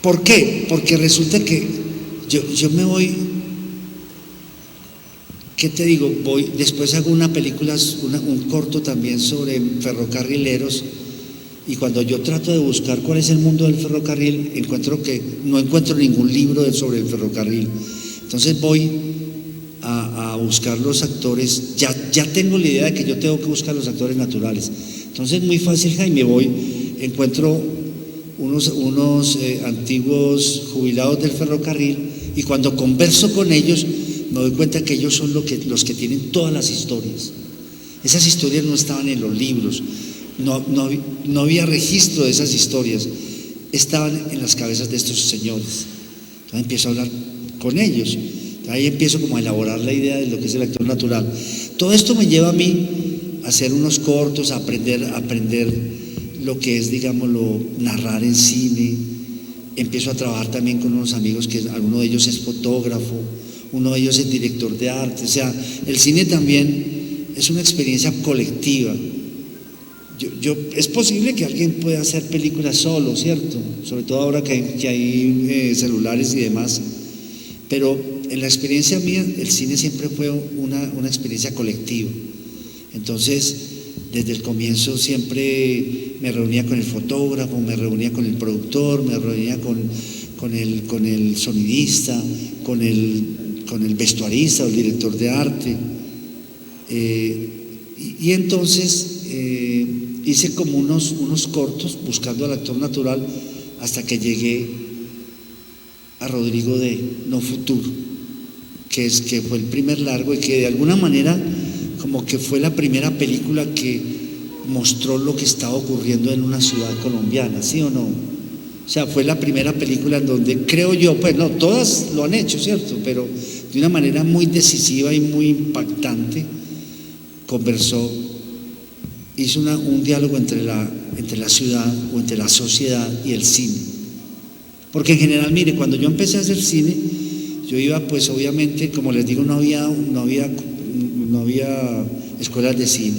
¿Por qué? Porque resulta que yo me voy, ¿qué te digo? Después hago una película, un corto también sobre ferrocarrileros, y cuando yo trato de buscar cuál es el mundo del ferrocarril, no encuentro ningún libro sobre el ferrocarril. Entonces voy a buscar los actores, ya tengo la idea de que yo tengo que buscar los actores naturales. Entonces muy fácil, Jaime, encuentro unos antiguos jubilados del ferrocarril, y cuando converso con ellos me doy cuenta que ellos son los que tienen todas las historias. Esas historias no estaban en los libros, no había registro de esas historias, estaban en las cabezas de estos señores. Entonces empiezo a hablar con ellos. Ahí empiezo como a elaborar la idea de lo que es el actor natural. Todo esto me lleva a mí a hacer unos cortos, a aprender lo que es, digámoslo, narrar en cine. Empiezo a trabajar también con unos amigos que alguno de ellos es fotógrafo, uno de ellos es director de arte. O sea, el cine también es una experiencia colectiva. Es posible que alguien pueda hacer películas solo, ¿cierto? Sobre todo ahora que hay celulares y demás. Pero en la experiencia mía, el cine siempre fue una experiencia colectiva. Entonces, desde el comienzo siempre me reunía con el fotógrafo, me reunía con el productor, me reunía con el sonidista, con el vestuarista o el director de arte. Y entonces hice como unos cortos buscando al actor natural hasta que llegué a Rodrigo de No Futuro, que fue el primer largo y que de alguna manera como que fue la primera película que mostró lo que estaba ocurriendo en una ciudad colombiana, ¿sí o no? O sea, fue la primera película en donde, creo yo, pues no, todas lo han hecho, ¿cierto? Pero de una manera muy decisiva y muy impactante, hizo un diálogo entre la ciudad o entre la sociedad y el cine. Porque en general, mire, cuando yo empecé a hacer cine, yo iba, pues obviamente, como les digo, no había escuelas de cine,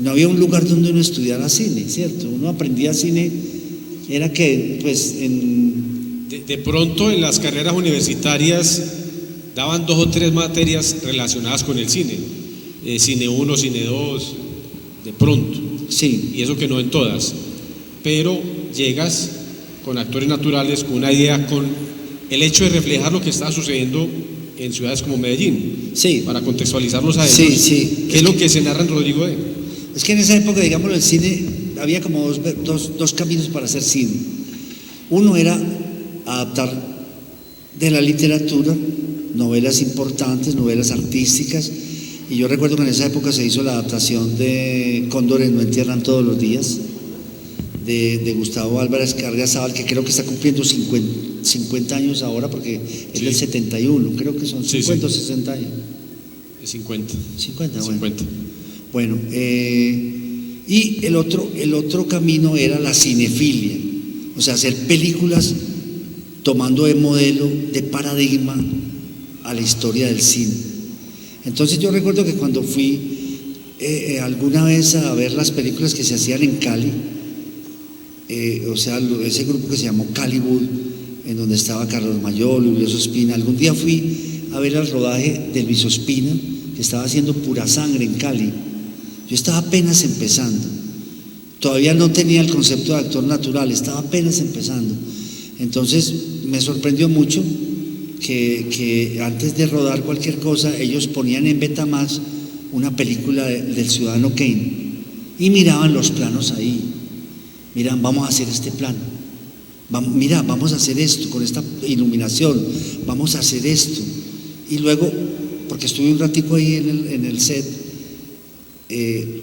no había un lugar donde uno estudiara cine, ¿cierto? Uno aprendía cine, era que, pues, de pronto en las carreras universitarias daban 2 o 3 materias relacionadas con el cine, cine 1, cine 2, de pronto, sí. Y eso que no en todas, pero llegas con actores naturales, con una idea, con el hecho de reflejar lo que está sucediendo en ciudades como Medellín, sí, para contextualizarlos a ellos. Sí, sí. ¿Qué es lo que se narra en Rodrigo de? Es que en esa época, digámoslo, el cine, había como dos caminos para hacer cine. Uno era adaptar de la literatura novelas importantes, novelas artísticas, y yo recuerdo que en esa época se hizo la adaptación de Cóndores no entierran todos los días, de Gustavo Álvarez Gardiazabal, que creo que está cumpliendo 50 años ahora, porque es del 71, creo que son 50 o 60 años. 50. 50, bueno. 50. Bueno, y el otro camino era la cinefilia, o sea, hacer películas tomando de modelo, de paradigma a la historia del cine. Entonces yo recuerdo que cuando fui alguna vez a ver las películas que se hacían en Cali, o sea, ese grupo que se llamó Caliwood, en donde estaba Carlos Mayol, Luis Ospina, algún día fui a ver el rodaje de Luis Ospina, que estaba haciendo Pura Sangre en Cali. Yo estaba apenas empezando, todavía no tenía el concepto de actor natural, estaba apenas empezando. Entonces me sorprendió mucho que antes de rodar cualquier cosa, ellos ponían en Betamax una película del Ciudadano Kane y miraban los planos ahí. Miran, vamos a hacer este plano. Mira, vamos a hacer esto con esta iluminación, vamos a hacer esto. Y luego, porque estuve un ratico ahí en el set,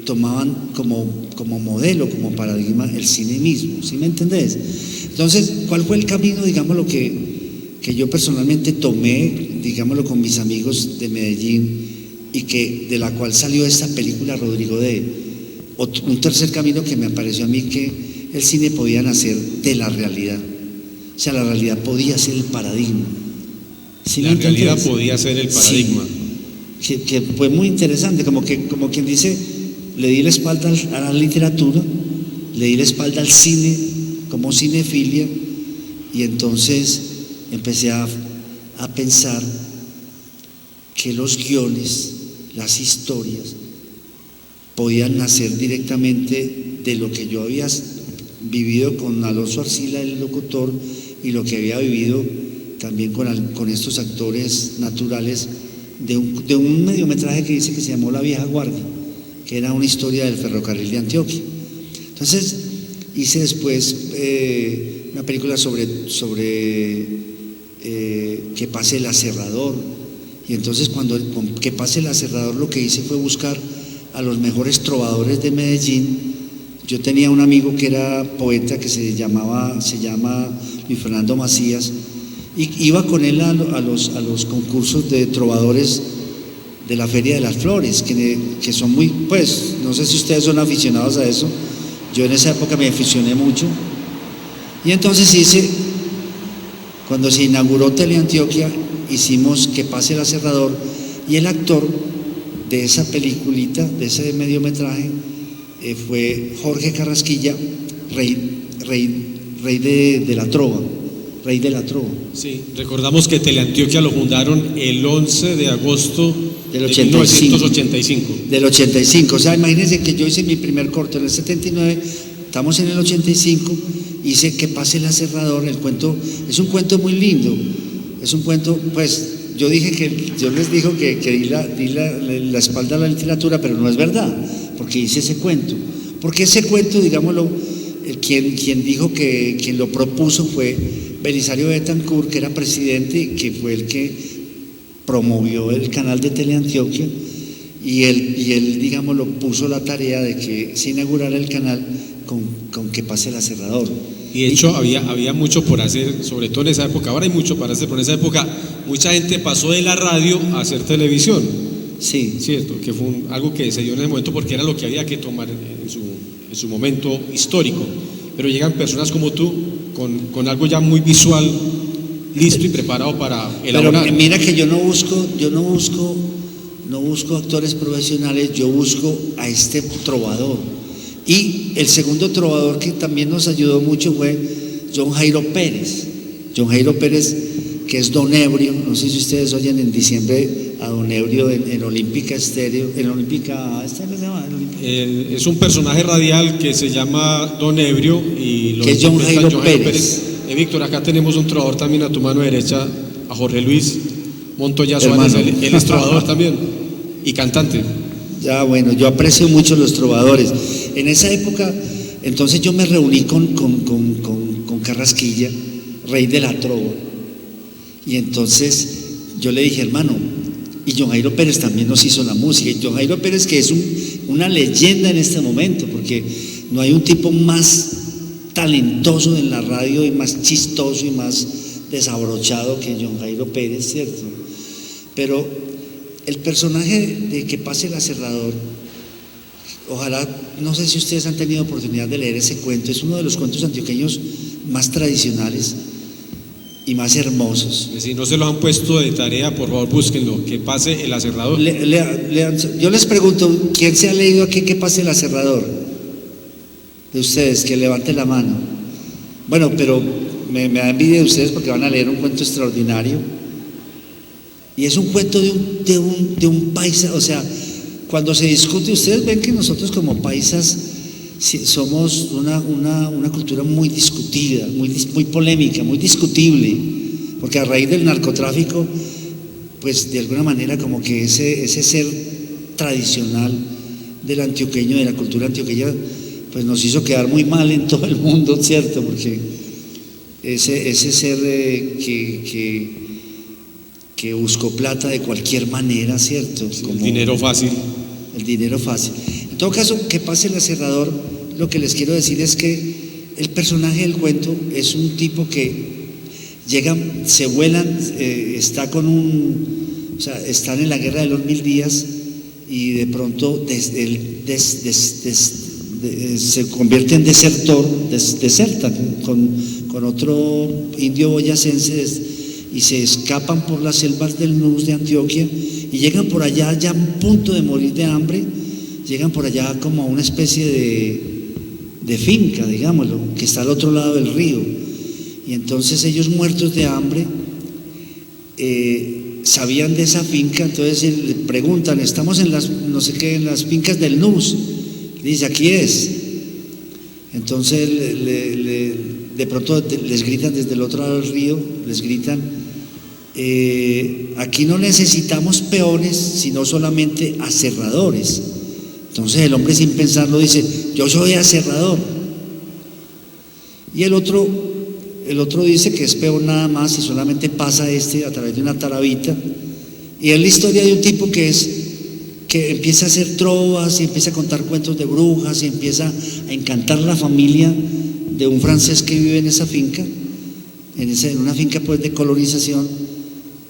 tomaban como modelo, como paradigma el cine mismo, ¿sí me entendés? Entonces, ¿cuál fue el camino, digamos, lo que yo personalmente tomé, digámoslo, con mis amigos de Medellín, y de la cual salió esta película Rodrigo D? Un tercer camino que me pareció a mí, que el cine podía nacer de la realidad, o sea, la realidad podía ser el paradigma. ¿Sí la realidad podía ser el paradigma. Sí, que fue muy interesante, como quien dice, le di la espalda a la literatura, le di la espalda al cine como cinefilia, y entonces empecé a pensar que los guiones, las historias, podían nacer directamente de lo que yo había vivido con Alonso Arcila, el locutor, y lo que había vivido también con estos actores naturales de un mediometraje que dice que se llamó La Vieja Guardia, que era una historia del ferrocarril de Antioquia. Entonces hice después una película sobre Que pase el aserrador, y entonces con Que pase el aserrador lo que hice fue buscar a los mejores trovadores de Medellín. Yo tenía un amigo que era poeta que se llama Luis Fernando Macías, y iba con él a los concursos de trovadores de la Feria de las Flores, que son muy, pues, no sé si ustedes son aficionados a eso. Yo en esa época me aficioné mucho, y entonces cuando se inauguró Teleantioquia, hicimos Que pase el aserrador, y el actor de esa peliculita, de ese mediometraje, fue Jorge Carrasquilla, rey de la trova. Rey de la trova. Sí, recordamos que Teleantioquia lo fundaron el 11 de agosto del 1985. Del 85, o sea, imagínense que yo hice mi primer corto en el 79, estamos en el 85, hice Que pase el aserrador. El cuento es un cuento muy lindo, es un cuento, pues, yo les digo que di la espalda a la literatura, pero no es verdad, porque hice ese cuento. Porque ese cuento, digámoslo, quien dijo quien lo propuso fue Belisario Betancourt, que era presidente y que fue el que promovió el canal de Teleantioquia, y él, digámoslo, puso la tarea de que se inaugurara el canal con Que pase el aserrador. Y de hecho había mucho por hacer, sobre todo en esa época. Ahora hay mucho para hacer, pero en esa época mucha gente pasó de la radio a hacer televisión. Sí. Cierto, que fue algo que se dio en el momento porque era lo que había que tomar en su momento histórico. Pero llegan personas como tú con algo ya muy visual, listo y preparado para elaborar. Pero mira que yo no busco actores profesionales, yo busco a este trovador. Y el segundo trovador que también nos ayudó mucho fue John Jairo Pérez. John Jairo Pérez, que es Don Ebrio. No sé si ustedes oyen en diciembre a Don Ebrio en Olímpica Estéreo. En Olímpica Estéreo se llama. Es un personaje radial que se llama Don Ebrio, y que es John Jairo Pérez. Víctor, acá tenemos un trovador también a tu mano derecha, a Jorge Luis Montoya Suárez. Él es trovador también y cantante. Ya, bueno, yo aprecio mucho los trovadores. En esa época, entonces yo me reuní con Carrasquilla, rey de la trova, y entonces yo le dije, hermano, y John Jairo Pérez también nos hizo la música, y John Jairo Pérez, que es una leyenda en este momento, porque no hay un tipo más talentoso en la radio y más chistoso y más desabrochado que John Jairo Pérez, ¿cierto? Pero el personaje de Que pase el aserrador, ojalá, no sé si ustedes han tenido oportunidad de leer ese cuento, es uno de los cuentos antioqueños más tradicionales, y más hermosos. Si no se los han puesto de tarea, por favor búsquenlo, que pase el aserrador. Yo les pregunto, ¿quién se ha leído aquí que pase el aserrador? De ustedes, que levante la mano. Bueno, pero me da envidia de ustedes porque van a leer un cuento extraordinario. Y es un cuento de un paisa, o sea, cuando se discute, ustedes ven que nosotros como paisas somos una cultura muy discutida, muy polémica, muy discutible, porque a raíz del narcotráfico, pues de alguna manera como que ese ser tradicional del antioqueño, de la cultura antioqueña, pues nos hizo quedar muy mal en todo el mundo, ¿cierto? Porque ese ser que buscó plata de cualquier manera, ¿cierto? Como el dinero fácil. El dinero fácil. En todo caso, que pase el aserrador, lo que les quiero decir es que el personaje del cuento es un tipo que llega, se vuelan, está con o sea, están en la guerra de los 1000 días y de pronto se convierte en desertor, desertan con otro indio boyacense y se escapan por las selvas del Nus de Antioquia y llegan por allá ya a punto de morir de hambre, llegan por allá como a una especie de finca, digámoslo, que está al otro lado del río, y entonces ellos muertos de hambre sabían de esa finca, entonces le preguntan, estamos en las, no sé qué, en las fincas del Nus, dice, aquí es, entonces de pronto les gritan desde el otro lado del río, les gritan, aquí no necesitamos peones, sino solamente aserradores. Entonces el hombre sin pensarlo dice, yo soy aserrador. Y el otro dice que es peón nada más y solamente pasa a través de una tarabita. Y es la historia de un tipo que empieza a hacer trovas y empieza a contar cuentos de brujas y empieza a encantar la familia de un francés que vive en esa finca, en una finca pues de colonización,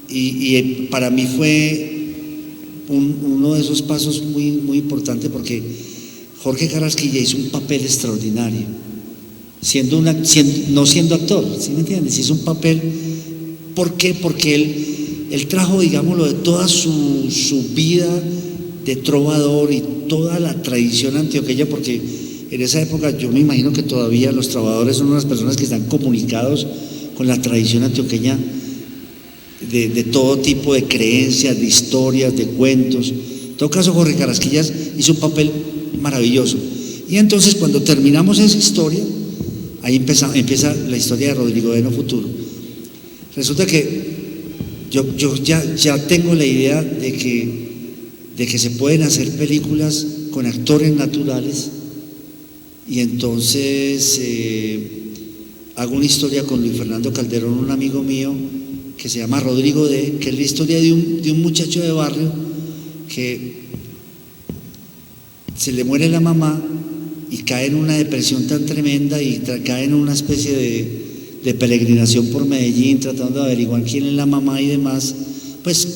y para mí fue uno de esos pasos muy, muy importante porque Jorge Carrasquilla hizo un papel extraordinario, no siendo actor, ¿sí me entiendes? Hizo un papel, ¿por qué? Porque él trajo, digámoslo, de toda su vida de trovador y toda la tradición antioqueña, porque en esa época yo me imagino que todavía los trovadores son unas personas que están comunicados con la tradición antioqueña de todo tipo de creencias, de historias, de cuentos. En todo caso, Jorge Carrasquillas hizo un papel maravilloso. Y entonces cuando terminamos esa historia, ahí empieza la historia de Rodrigo de No Futuro. Resulta que yo ya tengo la idea de que se pueden hacer películas con actores naturales. Y entonces hago una historia con Luis Fernando Calderón, un amigo mío que se llama Rodrigo D., que es la historia de un muchacho de barrio que se le muere la mamá y cae en una depresión tan tremenda y cae en una especie de peregrinación por Medellín tratando de averiguar quién es la mamá y demás, pues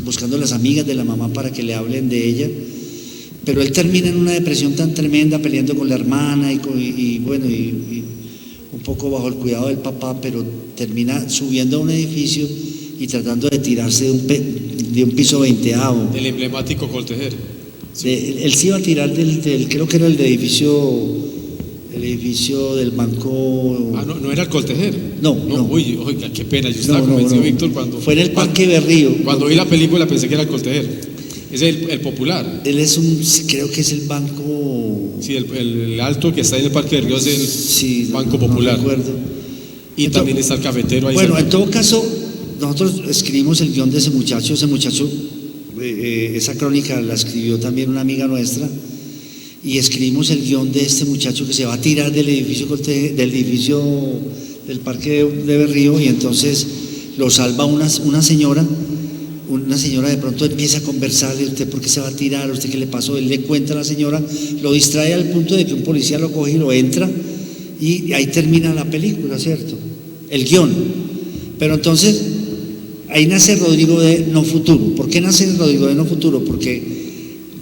buscando las amigas de la mamá para que le hablen de ella. Pero él termina en una depresión tan tremenda, peleando con la hermana y un poco bajo el cuidado del papá, pero termina subiendo a un edificio y tratando de tirarse de un piso 20º. El emblemático Coltejer. Sí. Él se iba a tirar creo que era el edificio del banco. Ah, no era el Coltejer. No. Uy, oiga, qué pena, yo estaba convencido, Víctor, cuando fue en el Parque Berrío. Cuando vi la película pensé que era el Coltejer. Es el popular. Él creo que es el banco. Sí, el alto que está en el Parque de Ríos es el Banco Popular. No recuerdo. Y también está el cafetero ahí. Bueno, cerca. en todo caso, nosotros escribimos el guión de ese muchacho. Esa crónica la escribió también una amiga nuestra. Y escribimos el guión de este muchacho que se va a tirar del edificio del Parque de Berrío, y entonces lo salva una señora. Una señora de pronto empieza a conversarle, ¿usted por qué se va a tirar? ¿Usted qué le pasó? Él le cuenta a la señora, lo distrae al punto de que un policía lo coge y lo entra, y ahí termina la película, ¿cierto? El guión. Pero entonces, ahí nace Rodrigo de No Futuro. ¿Por qué nace Rodrigo de No Futuro? Porque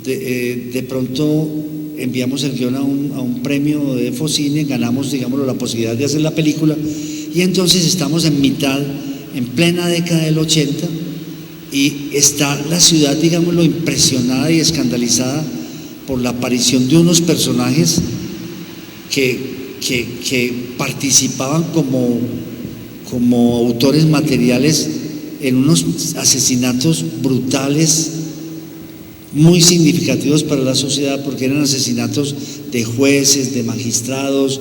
de pronto enviamos el guión a un premio de Focine, ganamos, digámoslo, la posibilidad de hacer la película, y entonces estamos en plena década del 80, y está la ciudad, digámoslo, impresionada y escandalizada por la aparición de unos personajes que participaban como autores materiales en unos asesinatos brutales, muy significativos para la sociedad, porque eran asesinatos de jueces, de magistrados,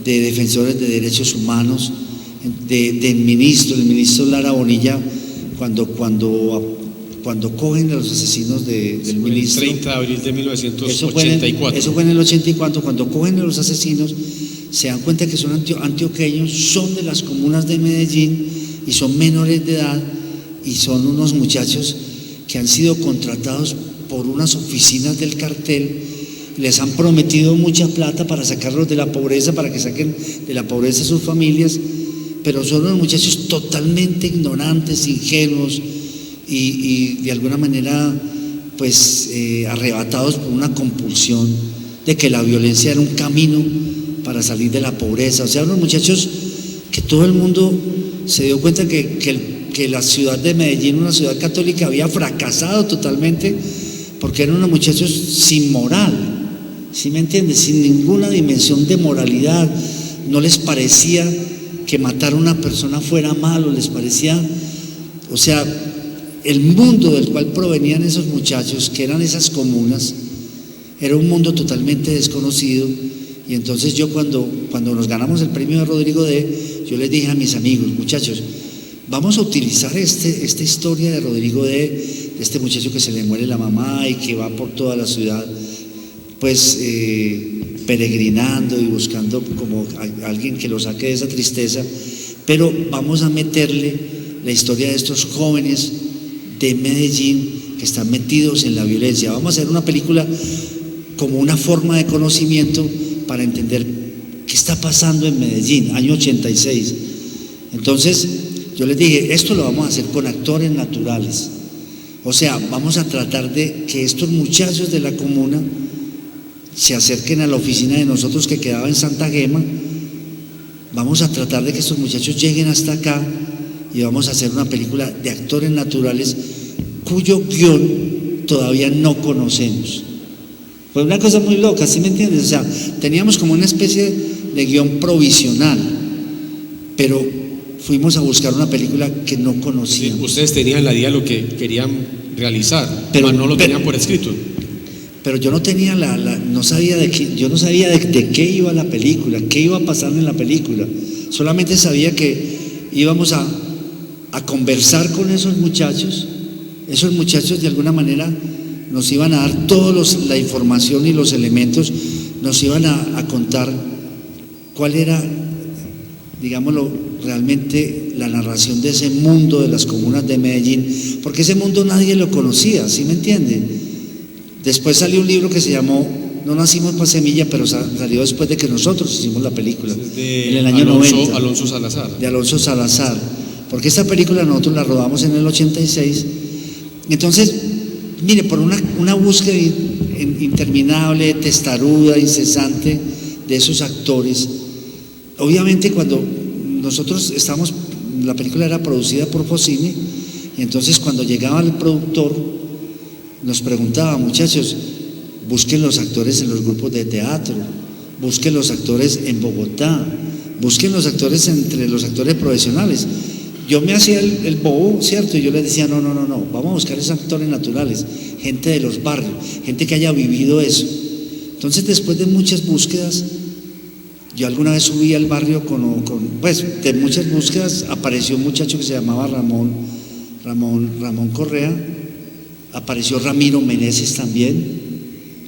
de defensores de derechos humanos, del ministro Lara Bonilla, cuando cogen a los asesinos del ministro. El 30 de abril de 1984. Eso fue en el 84, cuando cogen a los asesinos, se dan cuenta que son antioqueños, son de las comunas de Medellín y son menores de edad, y son unos muchachos que han sido contratados por unas oficinas del cartel, les han prometido mucha plata para sacarlos de la pobreza, para que saquen de la pobreza a sus familias, pero son unos muchachos totalmente ignorantes, ingenuos y de alguna manera pues arrebatados por una compulsión de que la violencia era un camino para salir de la pobreza. O sea, unos muchachos que todo el mundo se dio cuenta que la ciudad de Medellín, una ciudad católica, había fracasado totalmente, porque eran unos muchachos sin moral, ¿sí me entiendes? Sin ninguna dimensión de moralidad. No les parecía que matar a una persona fuera malo, les parecía, o sea, el mundo del cual provenían esos muchachos, que eran esas comunas, era un mundo totalmente desconocido. Y entonces yo cuando nos ganamos el premio de Rodrigo D., yo les dije a mis amigos: muchachos, vamos a utilizar esta historia de Rodrigo D., de este muchacho que se le muere la mamá y que va por toda la ciudad, pues peregrinando y buscando como alguien que lo saque de esa tristeza, pero vamos a meterle la historia de estos jóvenes de Medellín que están metidos en la violencia. Vamos a hacer una película como una forma de conocimiento para entender qué está pasando en Medellín, año 86. Entonces yo les dije: esto lo vamos a hacer con actores naturales, o sea, vamos a tratar de que estos muchachos de la comuna se acerquen a la oficina de nosotros que quedaba en Santa Gema. Vamos a tratar de que estos muchachos lleguen hasta acá y vamos a hacer una película de actores naturales cuyo guión todavía no conocemos. Fue una cosa muy loca, ¿sí me entiendes? O sea, teníamos como una especie de guión provisional, pero fuimos a buscar una película que no conocíamos. Sí, ustedes tenían en la idea lo que querían realizar, pero no lo tenían por escrito. Pero yo no tenía no sabía de qué iba la película, qué iba a pasar en la película. Solamente sabía que íbamos a conversar con esos muchachos. Esos muchachos de alguna manera nos iban a dar toda la información y los elementos, nos iban a contar cuál era, digámoslo, realmente la narración de ese mundo de las comunas de Medellín, porque ese mundo nadie lo conocía, ¿sí me entiende? Después salió un libro que se llamó No nacimos para semilla, pero salió después de que nosotros hicimos la película, en el año 90. Alonso Salazar. De Alonso Salazar, porque esta película nosotros la rodamos en el 86. Entonces, mire, por una búsqueda interminable, testaruda, incesante de esos actores. Obviamente cuando nosotros la película era producida por Focine, y entonces cuando llegaba el productor nos preguntaba: muchachos, busquen los actores en los grupos de teatro, busquen los actores en Bogotá, busquen los actores entre los actores profesionales. Yo me hacía el bobo, ¿cierto? Y yo les decía: no, vamos a buscar esos actores naturales, gente de los barrios, gente que haya vivido eso. Entonces, después de muchas búsquedas, yo alguna vez subí al barrio pues de muchas búsquedas, apareció un muchacho que se llamaba Ramón Correa, apareció Ramiro Meneses también,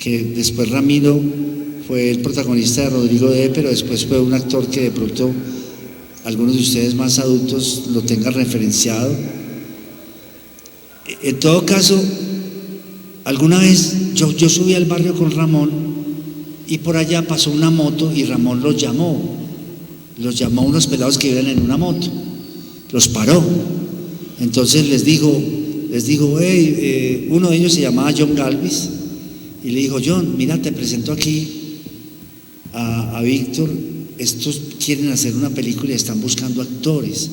que después Ramiro fue el protagonista de Rodrigo D., pero después fue un actor que de pronto algunos de ustedes más adultos lo tengan referenciado. En todo caso, alguna vez yo subí al barrio con Ramón y por allá pasó una moto y Ramón los llamó a unos pelados que iban en una moto, los paró. Entonces les digo: hey, uno de ellos se llamaba John Galvis, y le dijo: John, mira, te presento aquí a Víctor, estos quieren hacer una película y están buscando actores.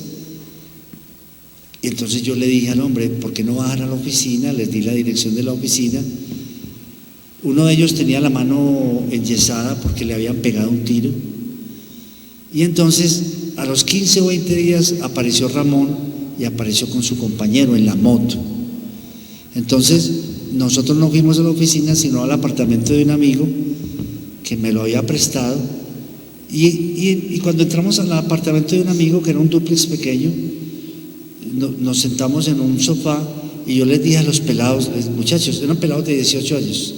Y entonces yo le dije al hombre: ¿por qué no bajan a la oficina? Les di la dirección de la oficina. Uno de ellos tenía la mano enyesada porque le habían pegado un tiro. Y entonces a los 15 o 20 días apareció Ramón y apareció con su compañero en la moto. Entonces nosotros no fuimos a la oficina, sino al apartamento de un amigo que me lo había prestado. Y cuando entramos al apartamento de un amigo, que era un dúplex pequeño, nos sentamos en un sofá y yo les dije a los pelados, muchachos, eran pelados de 18 años,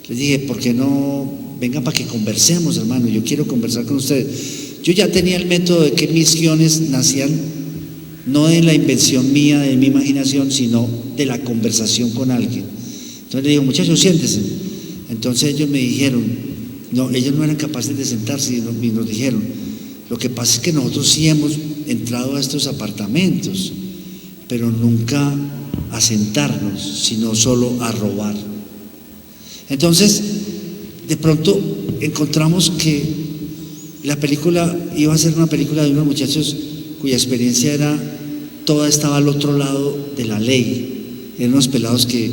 les dije: ¿por qué no vengan para que conversemos, hermano? Yo quiero conversar con ustedes. Yo ya tenía el método de que mis guiones nacían no de la invención mía, de mi imaginación, sino de la conversación con alguien. Entonces le digo: muchachos, siéntense. Entonces ellos me dijeron, no, ellos no eran capaces de sentarse y nos dijeron: lo que pasa es que nosotros sí hemos entrado a estos apartamentos, pero nunca a sentarnos, sino solo a robar. Entonces, de pronto encontramos que la película iba a ser una película de unos muchachos cuya experiencia era, toda estaba al otro lado de la ley. Eran unos pelados que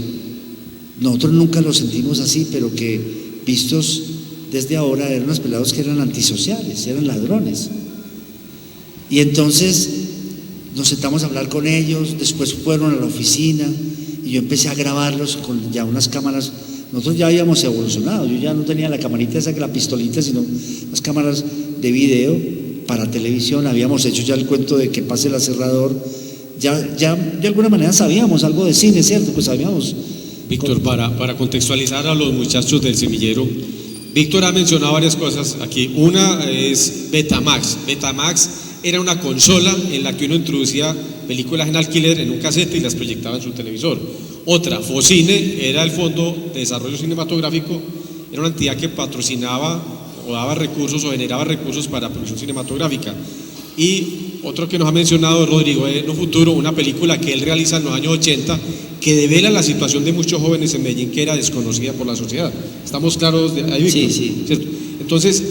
nosotros nunca los sentimos así, pero que vistos desde ahora eran unos pelados que eran antisociales, eran ladrones. Y entonces nos sentamos a hablar con ellos, después fueron a la oficina y yo empecé a grabarlos con ya unas cámaras. Nosotros ya habíamos evolucionado, yo ya no tenía la camarita esa, que la pistolita, sino las cámaras de video para televisión. Habíamos hecho ya el cuento de que pase el aserrador, ya de alguna manera sabíamos algo de cine, ¿cierto? Pues sabíamos. Víctor, para contextualizar a los muchachos del semillero, Víctor ha mencionado varias cosas aquí. Una es Betamax. Betamax era una consola en la que uno introducía películas en alquiler en un casete y las proyectaba en su televisor. Otra, Focine, era el Fondo de Desarrollo Cinematográfico, era una entidad que patrocinaba o daba recursos o generaba recursos para producción cinematográfica. Y otro que nos ha mencionado Rodrigo de No Futuro, una película que él realiza en los años 80 que devela la situación de muchos jóvenes en Medellín que era desconocida por la sociedad. ¿Estamos claros de ahí, Víctor? Sí. ¿Cierto? Entonces,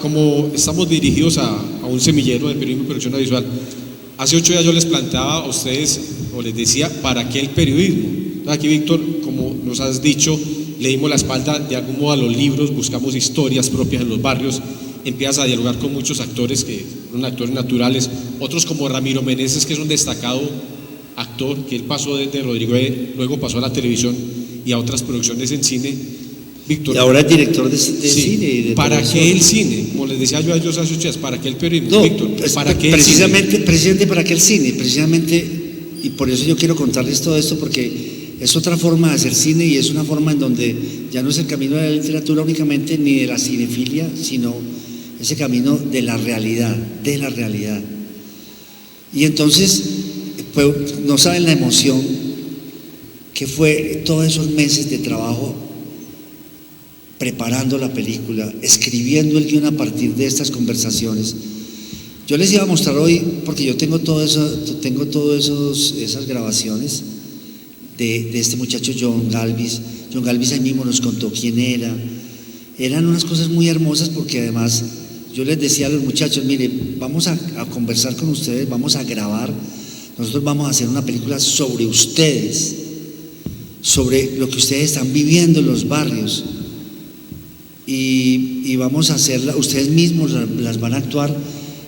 como estamos dirigidos a un semillero de periodismo y producción audiovisual, hace 8 días yo les planteaba a ustedes, o les decía, ¿para qué el periodismo? Entonces aquí, Víctor, como nos has dicho, le dimos la espalda de algún modo a los libros, buscamos historias propias en los barrios, empiezas a dialogar con muchos actores que son actores naturales, otros como Ramiro Meneses, que es un destacado actor, que él pasó desde Rodrigo luego pasó a la televisión y a otras producciones en cine. Víctor, y ahora es director de cine y de ¿para televisión. qué el cine? Como les decía yo a ellos hace 8 días, ¿para qué el periodismo? No, Víctor, ¿para qué precisamente para qué el cine, precisamente, y por eso yo quiero contarles todo esto, porque es otra forma de hacer cine y es una forma en donde ya no es el camino de la literatura únicamente ni de la cinefilia, sino ese camino de la realidad, Y entonces, pues, no saben la emoción que fue todos esos meses de trabajo preparando la película, escribiendo el guión a partir de estas conversaciones. Yo les iba a mostrar hoy, porque yo tengo todas esas grabaciones de este muchacho John Galvis. John Galvis ahí mismo nos contó quién era. Eran unas cosas muy hermosas, porque además yo les decía a los muchachos: mire, vamos a conversar con ustedes, vamos a grabar, nosotros vamos a hacer una película sobre ustedes, sobre lo que ustedes están viviendo en los barrios, y vamos a hacerla, ustedes mismos las van a actuar,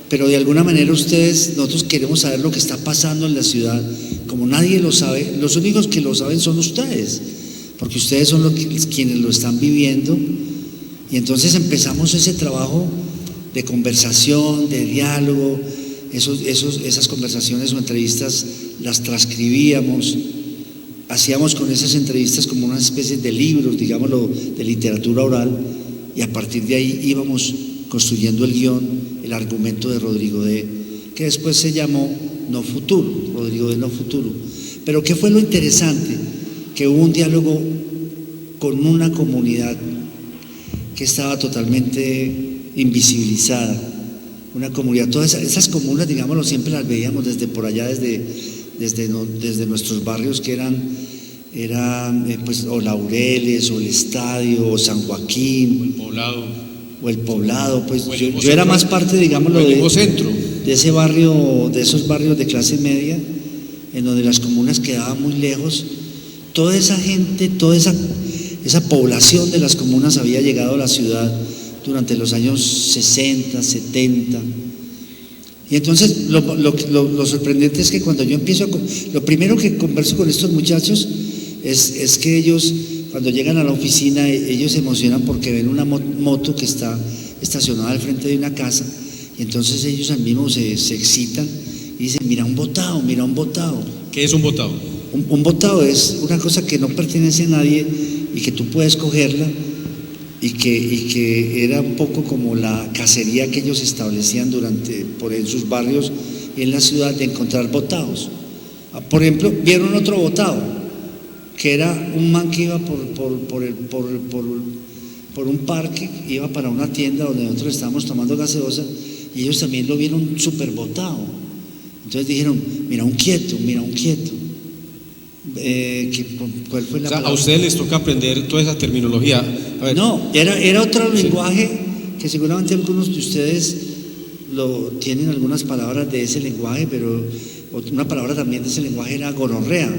pero de alguna manera nosotros queremos saber lo que está pasando en la ciudad, como nadie lo sabe. Los únicos que lo saben son ustedes, porque ustedes son quienes lo están viviendo. Y entonces empezamos ese trabajo de conversación, de diálogo. Esas conversaciones o entrevistas las transcribíamos, hacíamos con esas entrevistas como una especie de libros, digámoslo, de literatura oral, y a partir de ahí íbamos construyendo el guión, el argumento de Rodrigo D., que después se llamó No Futuro, Rodrigo D. No Futuro. Pero ¿qué fue lo interesante? Que hubo un diálogo con una comunidad que estaba totalmente invisibilizada, una comunidad, todas esas comunas, digámoslo, siempre las veíamos desde por allá, desde nuestros barrios, que eran era pues o Laureles, o el Estadio, o San Joaquín, o el Poblado, pues yo era más parte, digámoslo, de ese barrio, de esos barrios de clase media, en donde las comunas quedaban muy lejos. Toda esa gente, toda esa población de las comunas había llegado a la ciudad durante los años 60, 70. Y entonces lo sorprendente es que cuando yo empiezo lo primero que converso con estos muchachos es que ellos, cuando llegan a la oficina, ellos se emocionan porque ven una moto que está estacionada al frente de una casa, y entonces ellos al mismo se excitan y dicen: mira un botado, mira un botado. ¿Qué es un botado? Un botado es una cosa que no pertenece a nadie y que tú puedes cogerla, y que era un poco como la cacería que ellos establecían por en sus barrios y en la ciudad, de encontrar botados. Por ejemplo, vieron otro botado, que era un man que iba por un parque, iba para una tienda donde nosotros estábamos tomando gaseosa, y ellos también lo vieron súper botado. Entonces dijeron: mira un quieto, mira un quieto. ¿Cuál fue la palabra? A ustedes les toca aprender toda esa terminología. A ver. No, era otro lenguaje que seguramente algunos de ustedes tienen algunas palabras de ese lenguaje, pero una palabra también de ese lenguaje era gonorrea.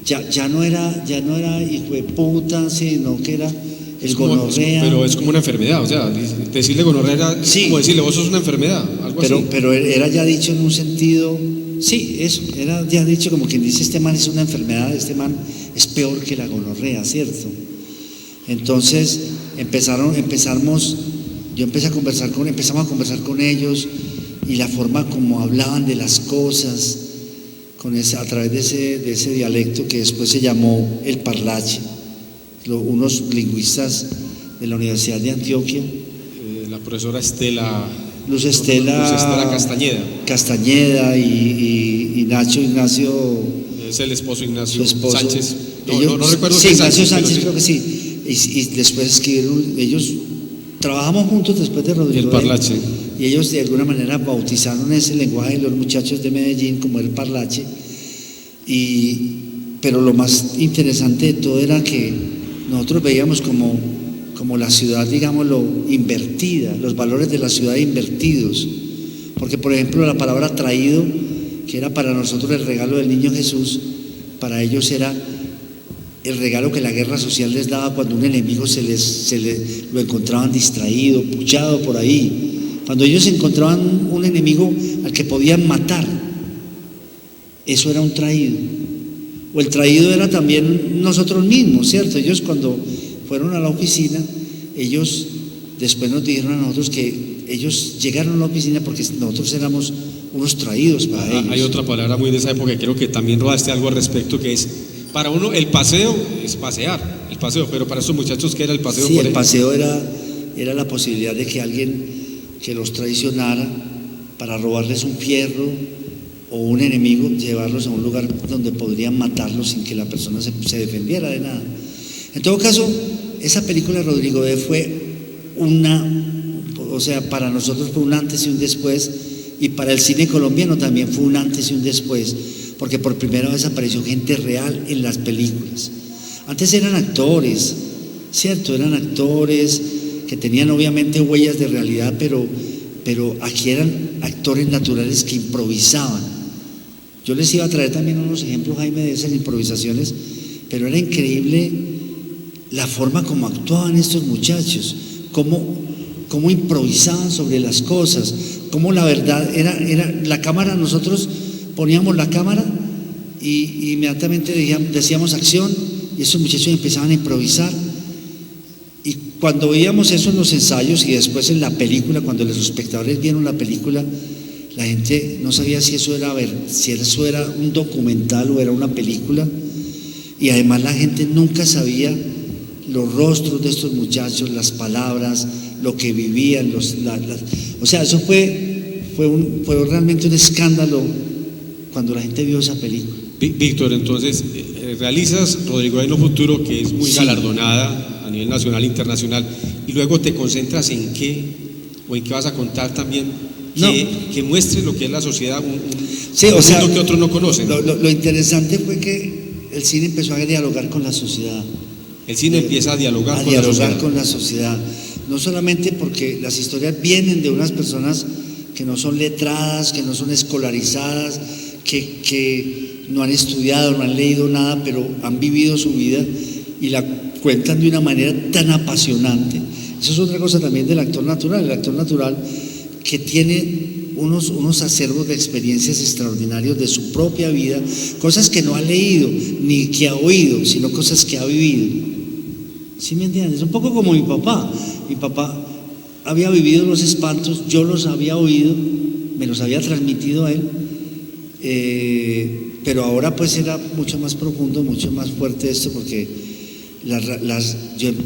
Ya no era hijo de puta, sino que era el gonorrea. Pero es como una enfermedad, o sea, decirle gonorrea era como decirle: vos sos una enfermedad, algo así. Pero era ya dicho en un sentido, sí, eso, era ya dicho como quien dice: este man es una enfermedad, este man es peor que la gonorrea, ¿cierto? Entonces empezamos a conversar con ellos, y la forma como hablaban de las cosas, a través de ese dialecto que después se llamó el parlache. Unos lingüistas de la Universidad de Antioquia, la profesora Luz Estela Castañeda y Nacho Ignacio, es el esposo Ignacio, su esposo, Sánchez. No recuerdo. Sí, Ignacio Sánchez, creo que sí. Y después escribieron, ellos trabajamos juntos después de Rodrigo. El parlache. Y ellos de alguna manera bautizaron ese lenguaje de los muchachos de Medellín como el parlache. Pero lo más interesante de todo era que nosotros veíamos como la ciudad, digámoslo, invertida, los valores de la ciudad invertidos. Porque, por ejemplo, la palabra traído, que era para nosotros el regalo del niño Jesús, para ellos era el regalo que la guerra social les daba cuando un enemigo lo encontraban distraído, puchado por ahí. Cuando ellos encontraban un enemigo al que podían matar, eso era un traído. O el traído era también nosotros mismos, ¿cierto? Ellos, cuando fueron a la oficina, ellos después nos dijeron a nosotros que ellos llegaron a la oficina porque nosotros éramos unos traídos para ellos. Hay otra palabra muy de esa época que creo que también rodaste algo al respecto, que es: para uno el paseo es pasear, el paseo, pero para esos muchachos, ¿qué era el paseo? Sí, el paseo era la posibilidad de que alguien que los traicionara para robarles un fierro o un enemigo, llevarlos a un lugar donde podrían matarlos sin que la persona se defendiera de nada. En todo caso, esa película de Rodrigo D. fue para nosotros fue un antes y un después, y para el cine colombiano también fue un antes y un después, porque por primera vez apareció gente real en las películas. Antes eran actores, ¿cierto? Eran actores que tenían obviamente huellas de realidad, pero aquí eran actores naturales que improvisaban. Yo les iba a traer también unos ejemplos, Jaime, de esas improvisaciones, pero era increíble la forma como actuaban estos muchachos, cómo improvisaban sobre las cosas, cómo la verdad era la cámara. Nosotros poníamos la cámara y inmediatamente decíamos acción, y esos muchachos empezaban a improvisar. Y cuando veíamos eso en los ensayos y después en la película, cuando los espectadores vieron la película, la gente no sabía si eso era un documental o era una película. Y además la gente nunca sabía los rostros de estos muchachos, las palabras, lo que vivían, o sea, eso fue realmente un escándalo cuando la gente vio esa película. Víctor, entonces realizas Rodrigo D. Futuro, que es muy galardonada a nivel nacional e internacional, y luego te concentras en qué vas a contar también, que muestre lo que es la sociedad, un mundo que otros no conocen. Lo interesante fue que el cine empezó a dialogar con la sociedad. El cine empieza a dialogar con la sociedad. No solamente porque las historias vienen de unas personas que no son letradas, que no son escolarizadas, que no han estudiado, no han leído nada, pero han vivido su vida y la cuentan de una manera tan apasionante. Eso es otra cosa también del actor natural. El actor natural que tiene unos acervos de experiencias extraordinarios de su propia vida, cosas que no ha leído ni que ha oído, sino cosas que ha vivido. ¿Sí me entiendes? Un poco como mi papá. Mi papá había vivido los espantos, yo los había oído, me los había transmitido a él, pero ahora pues era mucho más profundo, mucho más fuerte esto, porque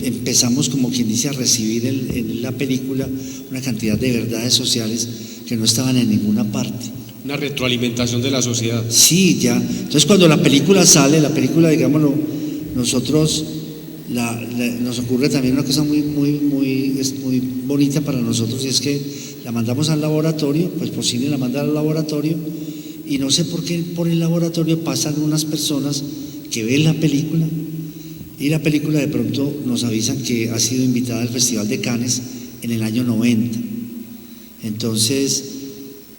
empezamos, como quien dice, a recibir en la película una cantidad de verdades sociales que no estaban en ninguna parte. Una retroalimentación de la sociedad. Sí, ya. Entonces cuando la película sale, digámoslo, nosotros nos ocurre también una cosa muy bonita para nosotros, y es que la mandamos al laboratorio, pues por cine la manda al laboratorio, y no sé por qué por el laboratorio pasan unas personas que ven la película, y la película de pronto nos avisan que ha sido invitada al Festival de Cannes en el año 90. Entonces,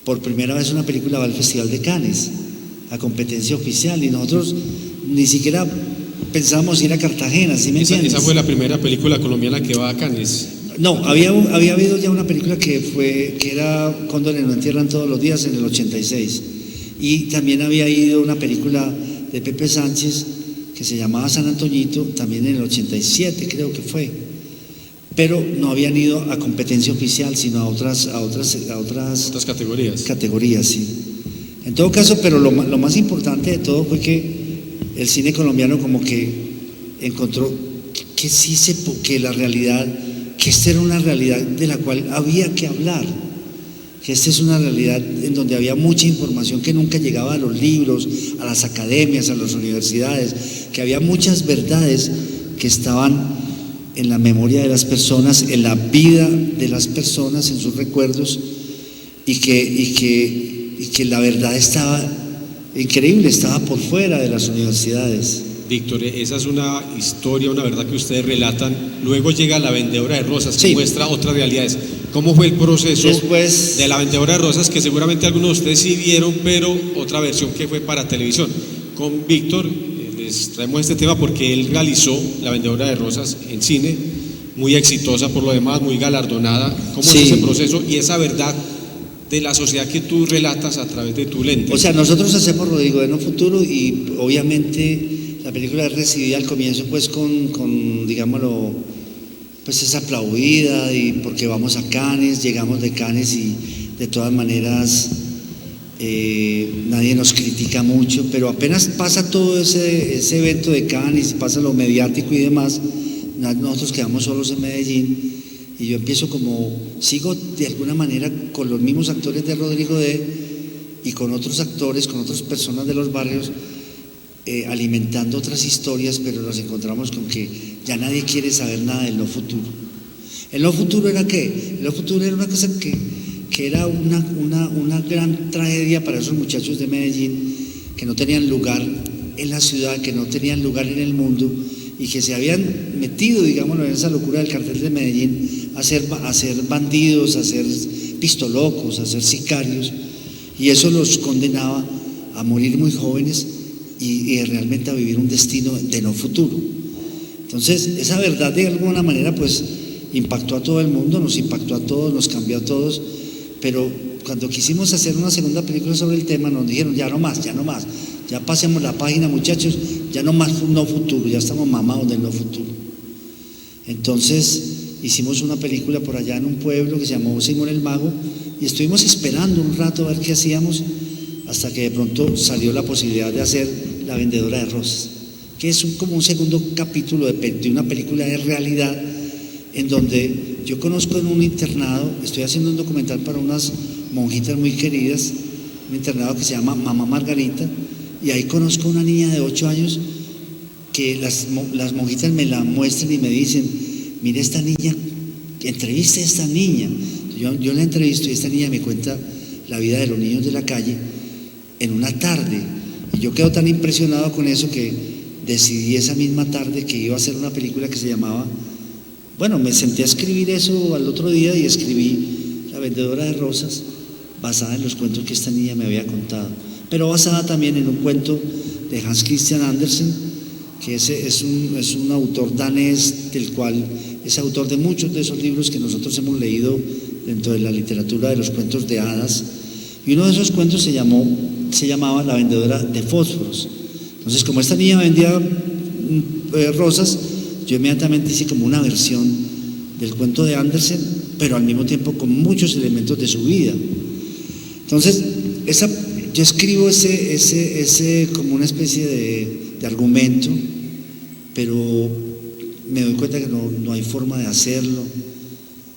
por primera vez una película va al Festival de Cannes, a competencia oficial, y nosotros ni siquiera pensábamos ir a Cartagena, ¿sí me entiendes? Esa fue la primera película colombiana que va a Cannes. No, había habido ya una película que era Cóndores no entierran todos los días, en el 86, y también había ido una película de Pepe Sánchez que se llamaba San Antoñito, también en el 87 creo que fue, pero no habían ido a competencia oficial, sino a otras categorías, sí. En todo caso, pero lo más importante de todo fue que el cine colombiano como que encontró que sí que la realidad, que esta era una realidad de la cual había que hablar, que esta es una realidad en donde había mucha información que nunca llegaba a los libros, a las academias, a las universidades, que había muchas verdades que estaban en la memoria de las personas, en la vida de las personas, en sus recuerdos, y que la verdad estaba increíble, estaba por fuera de las universidades. Víctor, esa es una historia, una verdad que ustedes relatan. Luego llega La Vendedora de Rosas, que muestra otras realidades. ¿Cómo fue el proceso de La Vendedora de Rosas? Que seguramente algunos de ustedes sí vieron, pero otra versión que fue para televisión. Con Víctor les traemos este tema porque él realizó La Vendedora de Rosas en cine, muy exitosa por lo demás, muy galardonada. ¿Cómo es ese proceso y esa verdad de la sociedad que tú relatas a través de tu lente? O sea, nosotros hacemos Rodrigo de No Futuro, y obviamente la película es recibida al comienzo pues con digámoslo, pues es aplaudida, y porque vamos a Cannes, llegamos de Cannes y de todas maneras nadie nos critica mucho, pero apenas pasa todo ese evento de Cannes, pasa lo mediático y demás, nosotros quedamos solos en Medellín, y yo empiezo sigo de alguna manera con los mismos actores de Rodrigo D. y con otros actores, con otras personas de los barrios, alimentando otras historias, pero nos encontramos con que ya nadie quiere saber nada del no futuro. ¿El no futuro era qué? El no futuro era una cosa que era una gran tragedia para esos muchachos de Medellín, que no tenían lugar en la ciudad, que no tenían lugar en el mundo, y que se habían metido, digámoslo, en esa locura del cartel de Medellín, a ser bandidos, a ser pistolocos, a ser sicarios, y eso los condenaba a morir muy jóvenes y realmente a vivir un destino de no futuro. Entonces, esa verdad de alguna manera pues impactó a todo el mundo, nos impactó a todos, nos cambió a todos, pero cuando quisimos hacer una segunda película sobre el tema nos dijeron ya no más, ya pasemos la página, muchachos, ya no más no futuro, ya estamos mamados del no futuro. Entonces hicimos una película por allá en un pueblo que se llamó Simón el Mago, y estuvimos esperando un rato a ver qué hacíamos, hasta que de pronto salió la posibilidad de hacer La Vendedora de Rosas, que es como un segundo capítulo de una película de realidad, en donde yo conozco en un internado, estoy haciendo un documental para unas monjitas muy queridas, un internado que se llama Mamá Margarita, y ahí conozco a una niña de 8 años que las monjitas me la muestran y me dicen, mire esta niña, entreviste a esta niña. Yo la entrevisto y esta niña me cuenta la vida de los niños de la calle en una tarde, y yo quedo tan impresionado con eso que decidí esa misma tarde que iba a hacer una película que se llamaba, bueno, me senté a escribir eso al otro día y escribí La vendedora de rosas, basada en los cuentos que esta niña me había contado, pero basada también en un cuento de Hans Christian Andersen, que es un autor danés, del cual es autor de muchos de esos libros que nosotros hemos leído dentro de la literatura de los cuentos de hadas, y uno de esos cuentos se llamaba La vendedora de fósforos. Entonces, como esta niña vendía rosas, yo inmediatamente hice como una versión del cuento de Andersen, pero al mismo tiempo con muchos elementos de su vida. Entonces, yo escribo ese como una especie de argumento, pero me doy cuenta que no hay forma de hacerlo,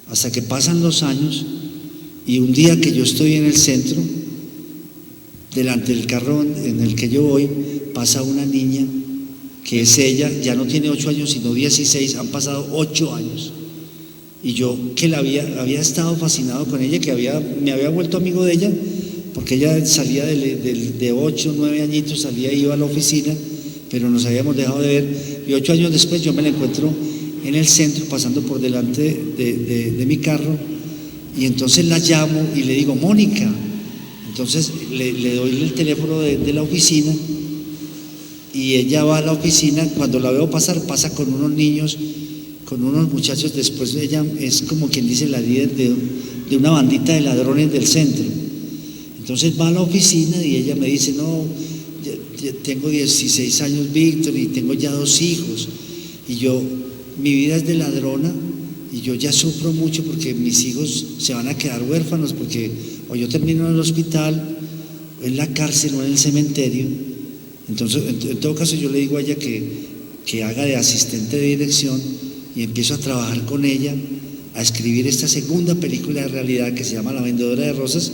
hasta que pasan los años y un día que yo estoy en el centro, delante del carro en el que yo voy, pasa una niña que es ella, ya no tiene 8 años sino 16, han pasado 8 años, y yo que había estado fascinado con ella, que me había vuelto amigo de ella, porque ella salía de 8, 9 añitos, iba a la oficina, pero nos habíamos dejado de ver, y 8 años después yo me la encuentro en el centro, pasando por delante de mi carro, y entonces la llamo y le digo, Mónica. Entonces le doy el teléfono de la oficina, y ella va a la oficina. Cuando la veo pasar, pasa con unos niños, con unos muchachos. Después ella es como quien dice la líder de una bandita de ladrones del centro. Entonces va a la oficina y ella me dice, no, ya tengo 16 años, Víctor, y tengo ya 2 hijos, y mi vida es de ladrona, y yo ya sufro mucho porque mis hijos se van a quedar huérfanos, porque o yo termino en el hospital, o en la cárcel, o en el cementerio. Entonces, en todo caso, yo le digo a ella que haga de asistente de dirección, y empiezo a trabajar con ella, a escribir esta segunda película de realidad que se llama La vendedora de rosas,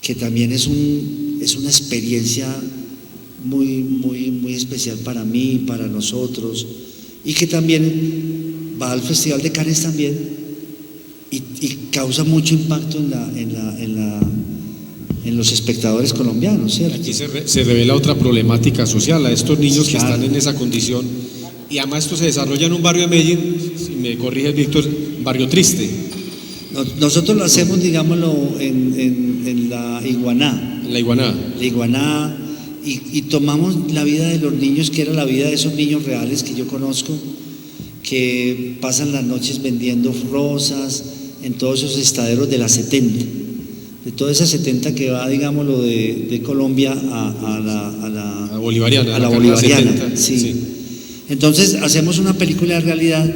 que también es una experiencia muy, muy, muy especial para mí, para nosotros, y que también va al Festival de Cannes también, y causa mucho impacto en los espectadores colombianos, ¿cierto? Aquí se revela otra problemática social a estos niños que están en esa condición, y además esto se desarrolla en un barrio de Medellín, si me corrige Víctor, barrio triste. Nosotros lo hacemos, digámoslo, en la Iguaná. En la Iguaná. La Iguaná, y tomamos la vida de los niños, que era la vida de esos niños reales que yo conozco, que pasan las noches vendiendo rosas en todos esos estaderos de las 70, de todas esas 70 que va, digámoslo, de Colombia a la bolivariana. A la bolivariana, 70, sí. Entonces hacemos una película de realidad,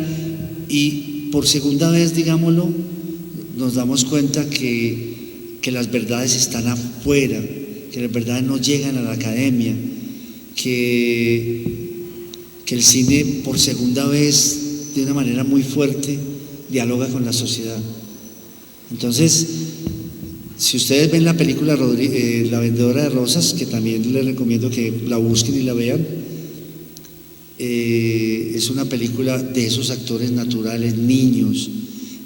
y por segunda vez, digámoslo, nos damos cuenta que las verdades están afuera, que las verdades no llegan a la academia, que el cine por segunda vez, de una manera muy fuerte, dialoga con la sociedad. Entonces, si ustedes ven la película La vendedora de rosas, que también les recomiendo que la busquen y la vean, es una película de esos actores naturales, niños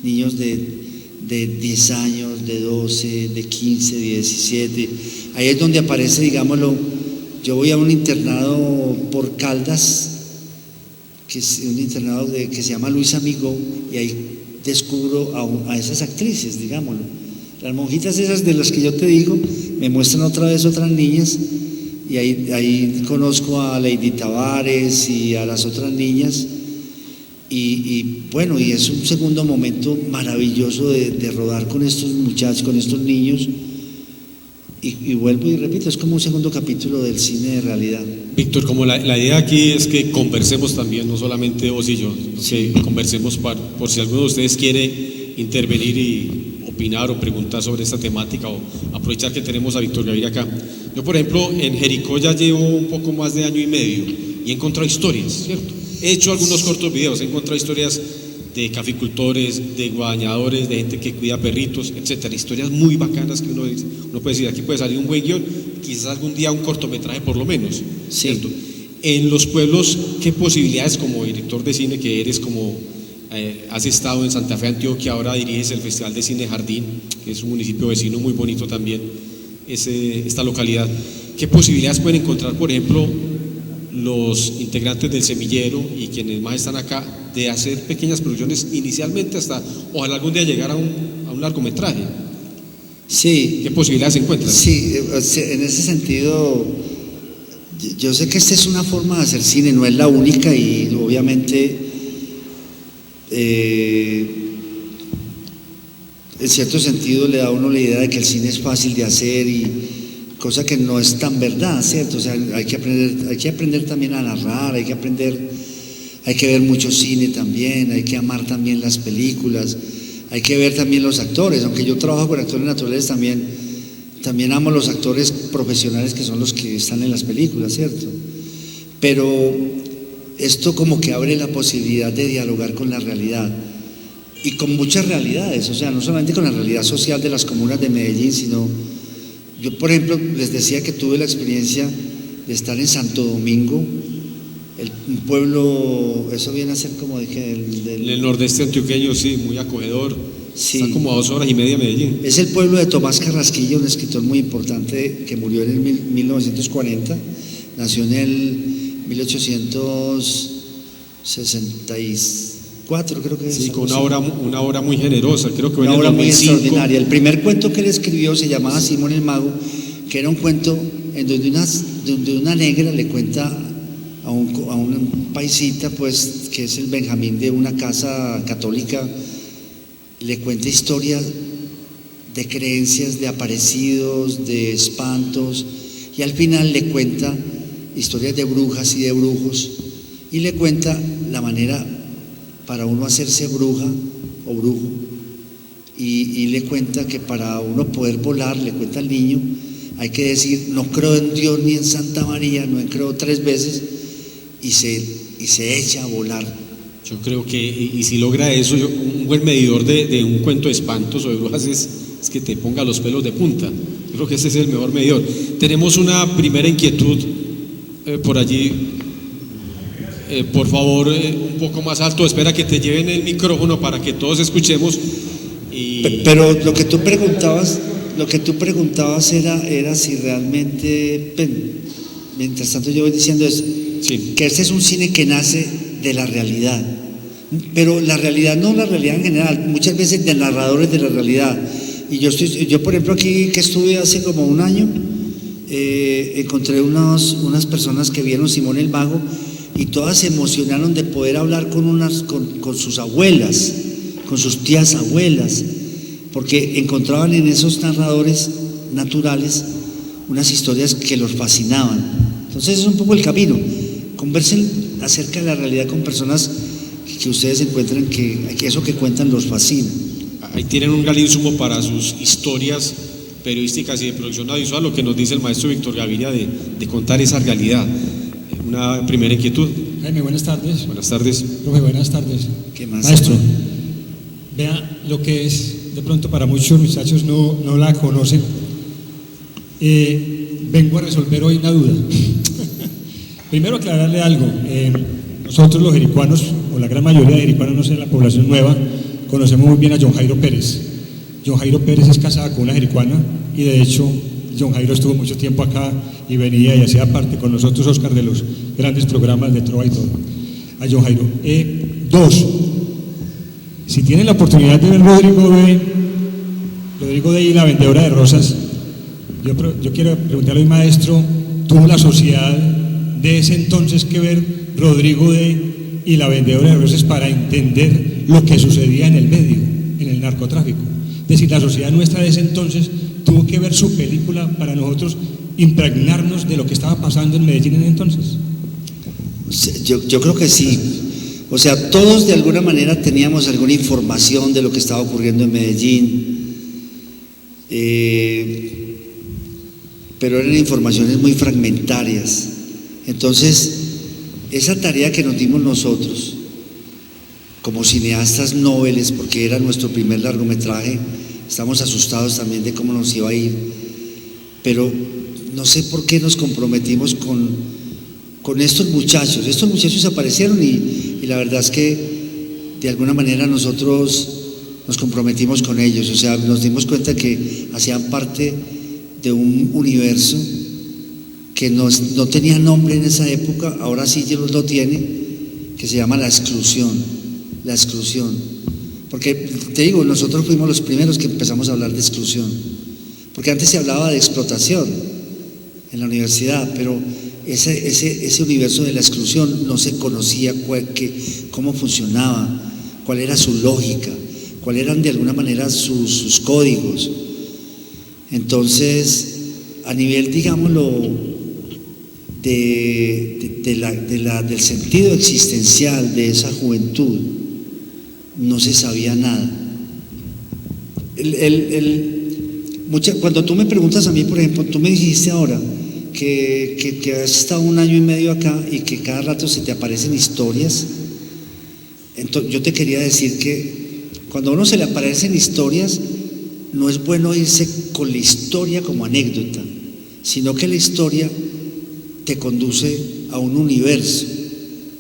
de 10 años, de 12, de 15, de 17. Ahí es donde aparece, digámoslo, yo voy a un internado por Caldas, que es un internado que se llama Luis Amigo, y ahí descubro a esas actrices, digámoslo. Las monjitas esas de las que yo te digo, me muestran otra vez otras niñas, y ahí conozco a Lady Tavares y a las otras niñas, y bueno, y es un segundo momento maravilloso de rodar con estos muchachos, con estos niños, y vuelvo y repito, es como un segundo capítulo del cine de realidad. Víctor, como la idea aquí es que conversemos también, no solamente vos y yo, sí. Que conversemos por si alguno de ustedes quiere intervenir y opinar o preguntar sobre esta temática, o aprovechar que tenemos a Víctor Gaviria acá. Yo, por ejemplo, en Jericó ya llevo un poco más de 1 año y medio y he encontrado historias, ¿cierto? He hecho algunos cortos videos, he encontrado historias de caficultores, de guadañadores, de gente que cuida perritos, etcétera, historias muy bacanas que uno puede decir, aquí puede salir un buen guión, quizás algún día un cortometraje por lo menos, ¿cierto? En los pueblos, ¿qué posibilidades, como director de cine que eres, has estado en Santa Fe, Antioquia, ahora diriges el Festival de Cine Jardín, que es un municipio vecino muy bonito también, esta localidad? ¿Qué posibilidades pueden encontrar, por ejemplo, los integrantes del Semillero y quienes más están acá, de hacer pequeñas producciones inicialmente hasta, ojalá algún día llegar a un largometraje. Sí. ¿Qué posibilidades se encuentran? Sí, en ese sentido, yo sé que esta es una forma de hacer cine, no es la única y obviamente en cierto sentido le da a uno la idea de que el cine es fácil de hacer y cosa que no es tan verdad, ¿cierto? O sea, hay que aprender también a narrar, hay que ver mucho cine también, hay que amar también las películas, hay que ver también los actores, aunque yo trabajo con actores naturales también amo los actores profesionales que son los que están en las películas, ¿cierto? Pero esto como que abre la posibilidad de dialogar con la realidad y con muchas realidades, o sea, no solamente con la realidad social de las comunas de Medellín, sino yo, por ejemplo, les decía que tuve la experiencia de estar en Santo Domingo, un pueblo, eso viene a ser como dije, el nordeste antioqueño, sí, muy acogedor, sí, está como a 2 horas y media de Medellín. Es el pueblo de Tomás Carrasquilla, un escritor muy importante que murió en el 1940, nació en el 1864, creo que es. Sí, con una obra muy generosa, creo que una en el obra muy 2005. extraordinaria. El primer cuento que él escribió se llamaba Simón el Mago, que era un cuento en donde una negra le cuenta a un paisita, pues, que es el Benjamín de una casa católica, le cuenta historias de creencias, de aparecidos, de espantos, y al final le cuenta historias de brujas y de brujos, y le cuenta la manera para uno hacerse bruja o brujo, y le cuenta que para uno poder volar, le cuenta al niño, hay que decir, no creo en Dios ni en Santa María, no creo 3 veces, y se echa a volar. Yo creo que, y si logra eso, un buen medidor de un cuento de espantos o de brujas es que te ponga los pelos de punta. Yo creo que ese es el mejor medidor. Tenemos una primera inquietud por allí. Por favor, un poco más alto, espera que te lleven el micrófono para que todos escuchemos. Pero lo que tú preguntabas era si realmente, mientras tanto yo voy diciendo eso, sí, que este es un cine que nace de la realidad, pero la realidad no la realidad en general, muchas veces de narradores de la realidad. Y yo por ejemplo aquí que estuve hace como un año, encontré unas personas que vieron Simón el Mago y todas se emocionaron de poder hablar con sus abuelas, con sus tías abuelas, porque encontraban en esos narradores naturales unas historias que los fascinaban. Entonces es un poco el camino, conversen acerca de la realidad con personas que ustedes encuentren que eso que cuentan los fascina. Ahí tienen un gran insumo para sus historias periodísticas y de producción audiovisual, lo que nos dice el maestro Víctor Gaviria de contar esa realidad. Una primera inquietud. Jaime, buenas tardes. Buenas tardes. Profe, buenas tardes. ¿Qué más? Maestro, vea lo que es, de pronto para muchos muchachos no la conocen. Vengo a resolver hoy una duda. Primero aclararle algo. Nosotros los jericuanos, o la gran mayoría de jericuanos, no sé, la población nueva, conocemos muy bien a John Jairo Pérez. John Jairo Pérez es casada con una jericuana y de hecho John Jairo estuvo mucho tiempo acá y venía y hacía parte con nosotros, Oscar, de los grandes programas de Trova y todo. A John Jairo. 2. Si tienen la oportunidad de ver Rodrigo de y la vendedora de rosas, yo quiero preguntarle al maestro, ¿tuvo la sociedad de ese entonces que ver Rodrigo de y la vendedora de rosas para entender lo que sucedía en el medio, en el narcotráfico? Es decir, la sociedad nuestra de ese entonces tuvo que ver su película para nosotros impregnarnos de lo que estaba pasando en Medellín en entonces. Yo creo que sí. O sea, todos de alguna manera teníamos alguna información de lo que estaba ocurriendo en Medellín, pero eran informaciones muy fragmentarias. Entonces, esa tarea que nos dimos nosotros como cineastas noveles, porque era nuestro primer largometraje, estamos asustados también de cómo nos iba a ir, pero no sé por qué nos comprometimos con estos muchachos. Estos muchachos aparecieron y la verdad es que de alguna manera nosotros nos comprometimos con ellos, o sea, nos dimos cuenta que hacían parte de un universo que no tenía nombre en esa época, ahora sí ya lo tiene, que se llama la exclusión. Porque te digo, nosotros fuimos los primeros que empezamos a hablar de exclusión, porque antes se hablaba de explotación en la universidad, pero ese universo de la exclusión no se conocía cómo funcionaba, cuál era su lógica, cuáles eran de alguna manera sus códigos. Entonces, a nivel, digámoslo, del sentido existencial de esa juventud, no se sabía nada. Cuando tú me preguntas a mí, por ejemplo, tú me dijiste ahora que has estado 1 año y medio acá y que cada rato se te aparecen historias. Entonces, yo te quería decir que cuando a uno se le aparecen historias, no es bueno irse con la historia como anécdota, sino que la historia te conduce a un universo.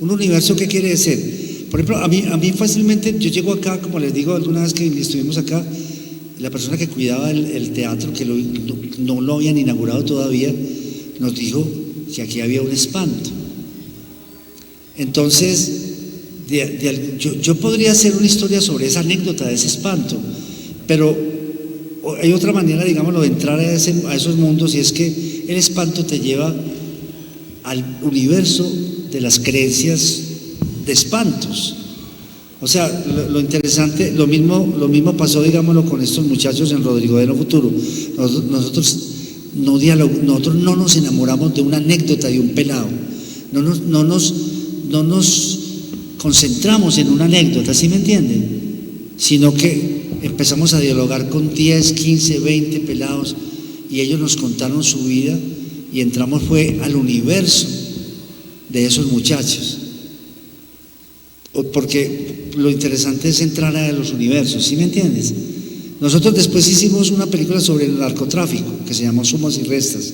¿Un universo qué quiere decir? Por ejemplo, a mí fácilmente, yo llego acá, como les digo, alguna vez que estuvimos acá, la persona que cuidaba el teatro, que no lo habían inaugurado todavía, nos dijo que aquí había un espanto. Entonces, yo podría hacer una historia sobre esa anécdota de ese espanto, pero hay otra manera, digámoslo, de entrar a esos mundos, y es que el espanto te lleva al universo de las creencias de espantos. O sea, lo interesante, lo mismo pasó, digámoslo, con estos muchachos en Rodrigo de No Futuro. Nosotros no nos enamoramos de una anécdota de un pelado, no nos concentramos en una anécdota, ¿sí me entienden? Sino que empezamos a dialogar con 10, 15, 20 pelados, y ellos nos contaron su vida, y entramos fue al universo de esos muchachos, porque lo interesante es entrar a los universos, ¿sí me entiendes? Nosotros después hicimos una película sobre el narcotráfico que se llamó Sumas y Restas.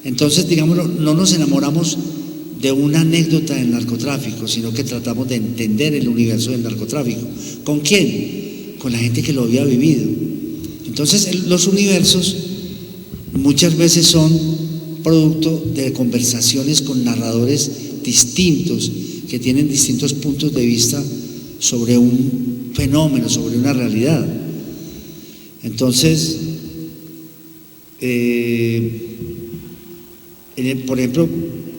Entonces, digámoslo, no nos enamoramos de una anécdota del narcotráfico, sino que tratamos de entender el universo del narcotráfico. ¿Con quién? Con la gente que lo había vivido. Entonces, los universos muchas veces son producto de conversaciones con narradores distintos, que tienen distintos puntos de vista sobre un fenómeno, sobre una realidad. Entonces, por ejemplo,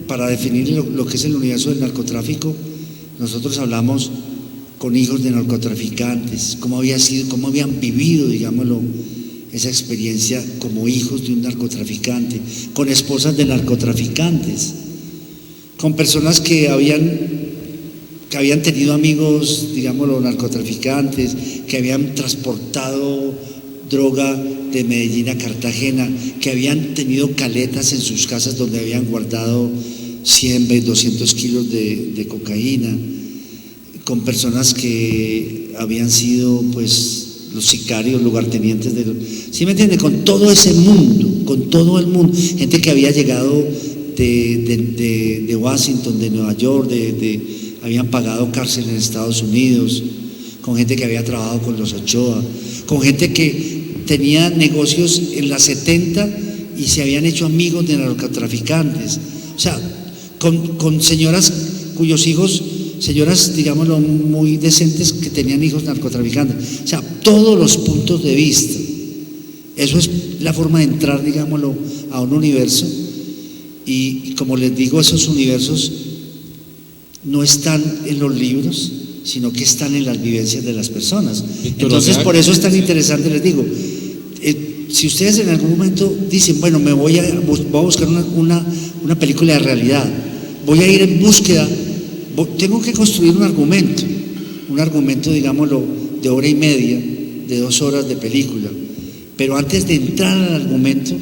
para definir lo que es el universo del narcotráfico, nosotros hablamos con hijos de narcotraficantes, cómo habían vivido, digámoslo, esa experiencia como hijos de un narcotraficante, con esposas de narcotraficantes, con personas que habían tenido amigos, digámoslo, narcotraficantes, que habían transportado droga de Medellín a Cartagena, que habían tenido caletas en sus casas donde habían guardado 100, 200 kilos de cocaína, con personas que habían sido pues los sicarios, lugartenientes ¿sí me entiende? Con todo ese mundo, con todo el mundo, gente que había llegado de Washington, de Nueva York, habían pagado cárcel en Estados Unidos, con gente que había trabajado con los Ochoa, con gente que tenía negocios en las 70 y se habían hecho amigos de narcotraficantes, o sea, con señoras cuyos hijos, señoras, digámoslo, muy decentes, que tenían hijos narcotraficantes, o sea, todos los puntos de vista. Eso es la forma de entrar, digámoslo, a un universo, y como les digo, esos universos no están en los libros, sino que están en las vivencias de las personas. Entonces, por eso es tan interesante, les digo, si ustedes en algún momento dicen, bueno, voy a buscar una película de realidad, voy a ir en búsqueda, tengo que construir un argumento, digámoslo, de 1 hora y media, de 2 horas de película, pero antes de entrar al argumento,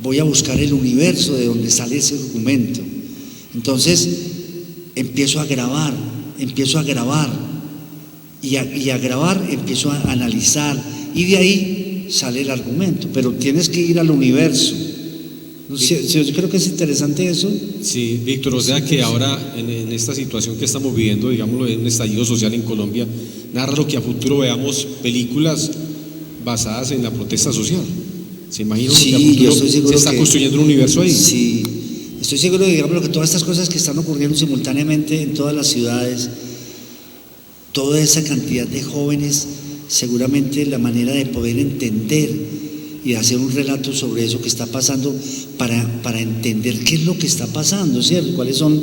voy a buscar el universo de donde sale ese argumento. Entonces, empiezo a grabar, y a grabar empiezo a analizar, y de ahí sale el argumento, pero tienes que ir al universo. Yo creo que es interesante eso. Sí, Víctor, o sea que ahora en esta situación que estamos viviendo, digámoslo, en un estallido social en Colombia, narra lo que a futuro veamos películas basadas en la protesta social. ¿Se imagina que a futuro se está construyendo un universo ahí? Sí, estoy seguro, digamos, que todas estas cosas que están ocurriendo simultáneamente en todas las ciudades, toda esa cantidad de jóvenes, seguramente la manera de poder entender y hacer un relato sobre eso que está pasando para entender qué es lo que está pasando, ¿cierto? Cuáles son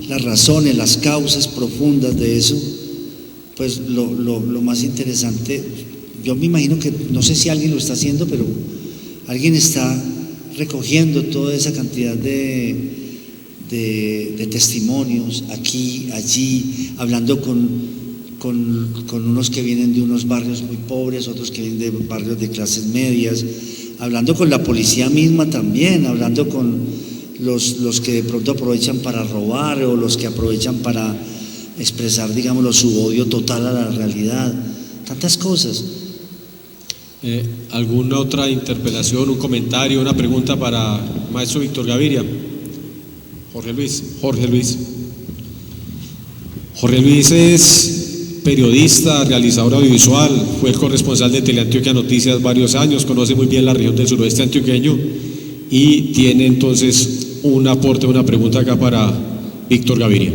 las razones, las causas profundas de eso, pues lo más interesante, yo me imagino que, no sé si alguien lo está haciendo, pero alguien está recogiendo toda esa cantidad de testimonios aquí, allí, hablando con unos que vienen de unos barrios muy pobres, otros que vienen de barrios de clases medias, hablando con la policía misma también, hablando con los que de pronto aprovechan para robar o los que aprovechan para expresar, digámoslo, su odio total a la realidad, tantas cosas. ¿Alguna otra interpelación, un comentario, una pregunta para maestro Víctor Gaviria? Jorge Luis es periodista, realizador audiovisual, fue el corresponsal de Teleantioquia Noticias varios años, conoce muy bien la región del suroeste antioqueño y tiene entonces un aporte, una pregunta acá para Víctor Gaviria.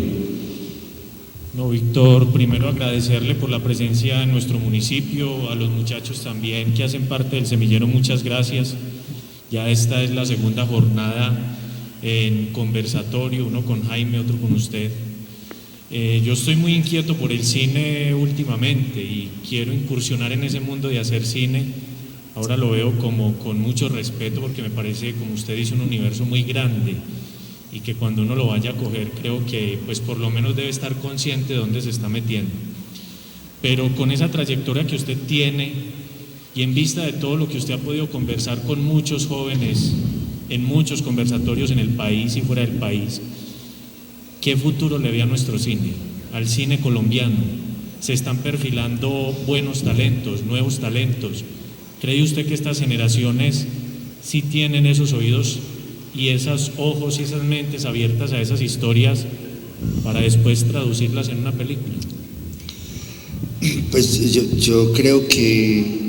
No, Víctor, primero agradecerle por la presencia en nuestro municipio, a los muchachos también que hacen parte del semillero, muchas gracias. Ya esta es la segunda jornada en conversatorio, uno con Jaime, otro con usted. Yo estoy muy inquieto por el cine últimamente y quiero incursionar en ese mundo de hacer cine. Ahora lo veo como con mucho respeto porque me parece, como usted dice, un universo muy grande y que cuando uno lo vaya a coger creo que pues por lo menos debe estar consciente de dónde se está metiendo. Pero con esa trayectoria que usted tiene y en vista de todo lo que usted ha podido conversar con muchos jóvenes en muchos conversatorios en el país y fuera del país, ¿qué futuro le ve a nuestro cine, al cine colombiano? Se están perfilando buenos talentos, nuevos talentos. ¿Cree usted que estas generaciones sí tienen esos oídos y esos ojos y esas mentes abiertas a esas historias para después traducirlas en una película? Pues yo creo que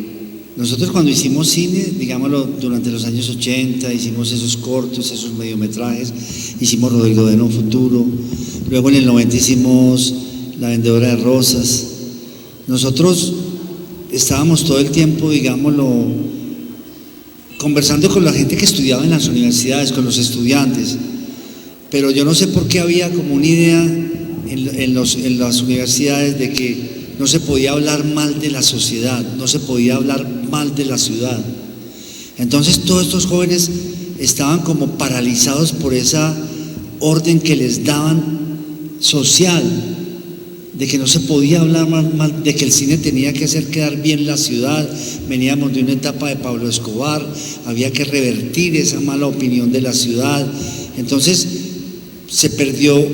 nosotros cuando hicimos cine, digámoslo, durante los años 80, hicimos esos cortos, esos mediometrajes, hicimos Rodrigo de No Futuro, luego en el 90 hicimos La Vendedora de Rosas. Nosotros estábamos todo el tiempo, digámoslo, conversando con la gente que estudiaba en las universidades, con los estudiantes, pero yo no sé por qué había como una idea en las universidades de que no se podía hablar mal de la sociedad, no se podía hablar mal de la ciudad. Entonces todos estos jóvenes estaban como paralizados por esa orden que les daban social, de que no se podía hablar mal, de que el cine tenía que hacer quedar bien la ciudad. Veníamos de una etapa de Pablo Escobar, había que revertir esa mala opinión de la ciudad. Entonces se perdió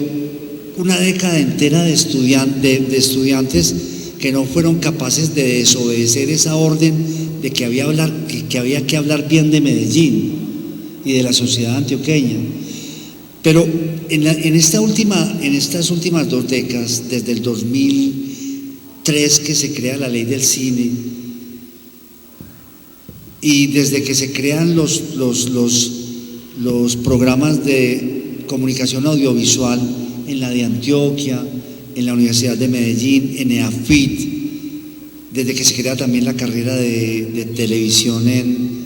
una década entera de estudiantes que no fueron capaces de desobedecer esa orden de que había que hablar bien de Medellín y de la sociedad antioqueña. Pero en estas últimas 2 décadas, desde el 2003 que se crea la ley del cine y desde que se crean los programas de comunicación audiovisual en la de Antioquia, en la Universidad de Medellín, en EAFIT, desde que se crea también la carrera de televisión en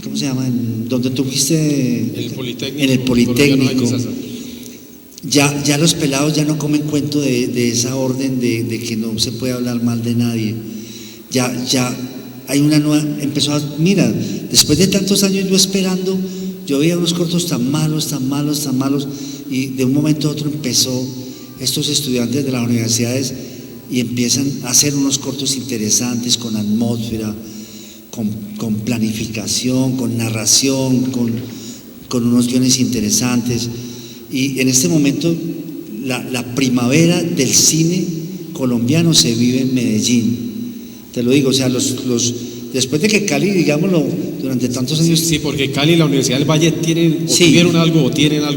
¿cómo se llama? En donde tú fuiste, en el Politécnico. Ya los pelados ya no comen cuento de esa orden de que no se puede hablar mal de nadie. Ya hay una nueva, mira, después de tantos años yo esperando, yo veía unos cortos tan malos, y de un momento a otro empezó estos estudiantes de las universidades y empiezan a hacer unos cortos interesantes con atmósfera, con planificación, con narración, con unos guiones interesantes. Y en este momento la primavera del cine colombiano se vive en Medellín. Te lo digo, o sea, después de que Cali, digámoslo, durante tantos años... Sí, porque Cali y la Universidad del Valle tienen algo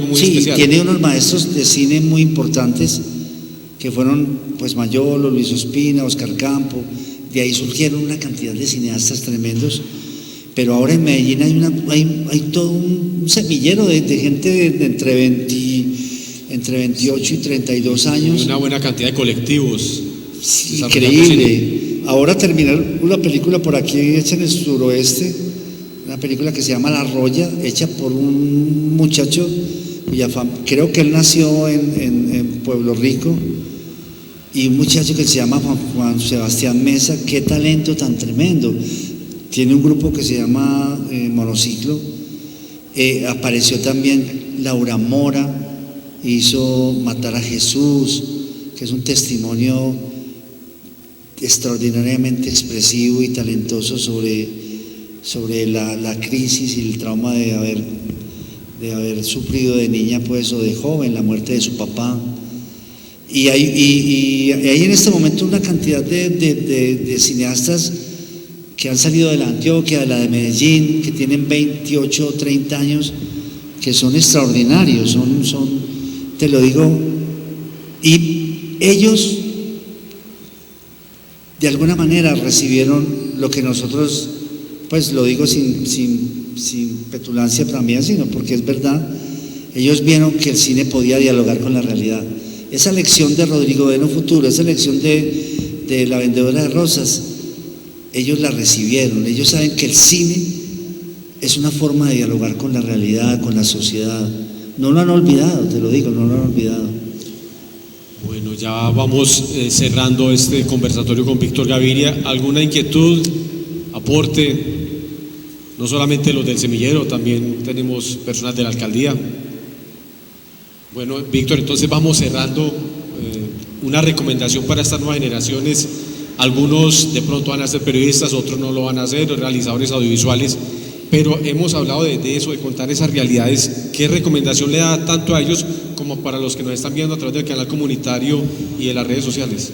muy especial. Sí, tiene unos maestros de cine muy importantes que fueron pues Mayolo, Luis Ospina, Oscar Campo. De ahí surgieron una cantidad de cineastas tremendos pero ahora en Medellín hay todo un semillero de gente de entre 28 y 32 años. Una buena cantidad de colectivos. Increíble. Ahora terminar una película por aquí hecha en el suroeste, una película que se llama La Roya, hecha por un muchacho creo que él nació en Pueblo Rico, y un muchacho que se llama Juan Sebastián Mesa. Qué talento tan tremendo. Tiene un grupo que se llama Monociclo. Apareció también Laura Mora, hizo Matar a Jesús, que es un testimonio extraordinariamente expresivo y talentoso sobre la crisis y el trauma de haber sufrido de niña, pues, o de joven, la muerte de su papá. Y hay en este momento una cantidad de cineastas que han salido de la Antioquia, de la de Medellín, que tienen 28 o 30 años, que son extraordinarios, te lo digo, y ellos de alguna manera recibieron lo que nosotros, pues lo digo sin petulancia para mí, sino porque es verdad, ellos vieron que el cine podía dialogar con la realidad. Esa lección de Rodrigo Beno Futuro, esa lección de La Vendedora de Rosas, ellos la recibieron. Ellos saben que el cine es una forma de dialogar con la realidad, con la sociedad. No lo han olvidado, te lo digo, no lo han olvidado. Bueno, ya vamos cerrando este conversatorio con Víctor Gaviria. ¿Alguna inquietud, aporte? No solamente los del semillero, también tenemos personas de la alcaldía. Bueno, Víctor, entonces vamos cerrando. Una recomendación para estas nuevas generaciones. Algunos de pronto van a ser periodistas, otros no lo van a hacer, realizadores audiovisuales, pero hemos hablado de eso, de contar esas realidades. ¿Qué recomendación le da tanto a ellos como para los que nos están viendo a través del canal comunitario y de las redes sociales?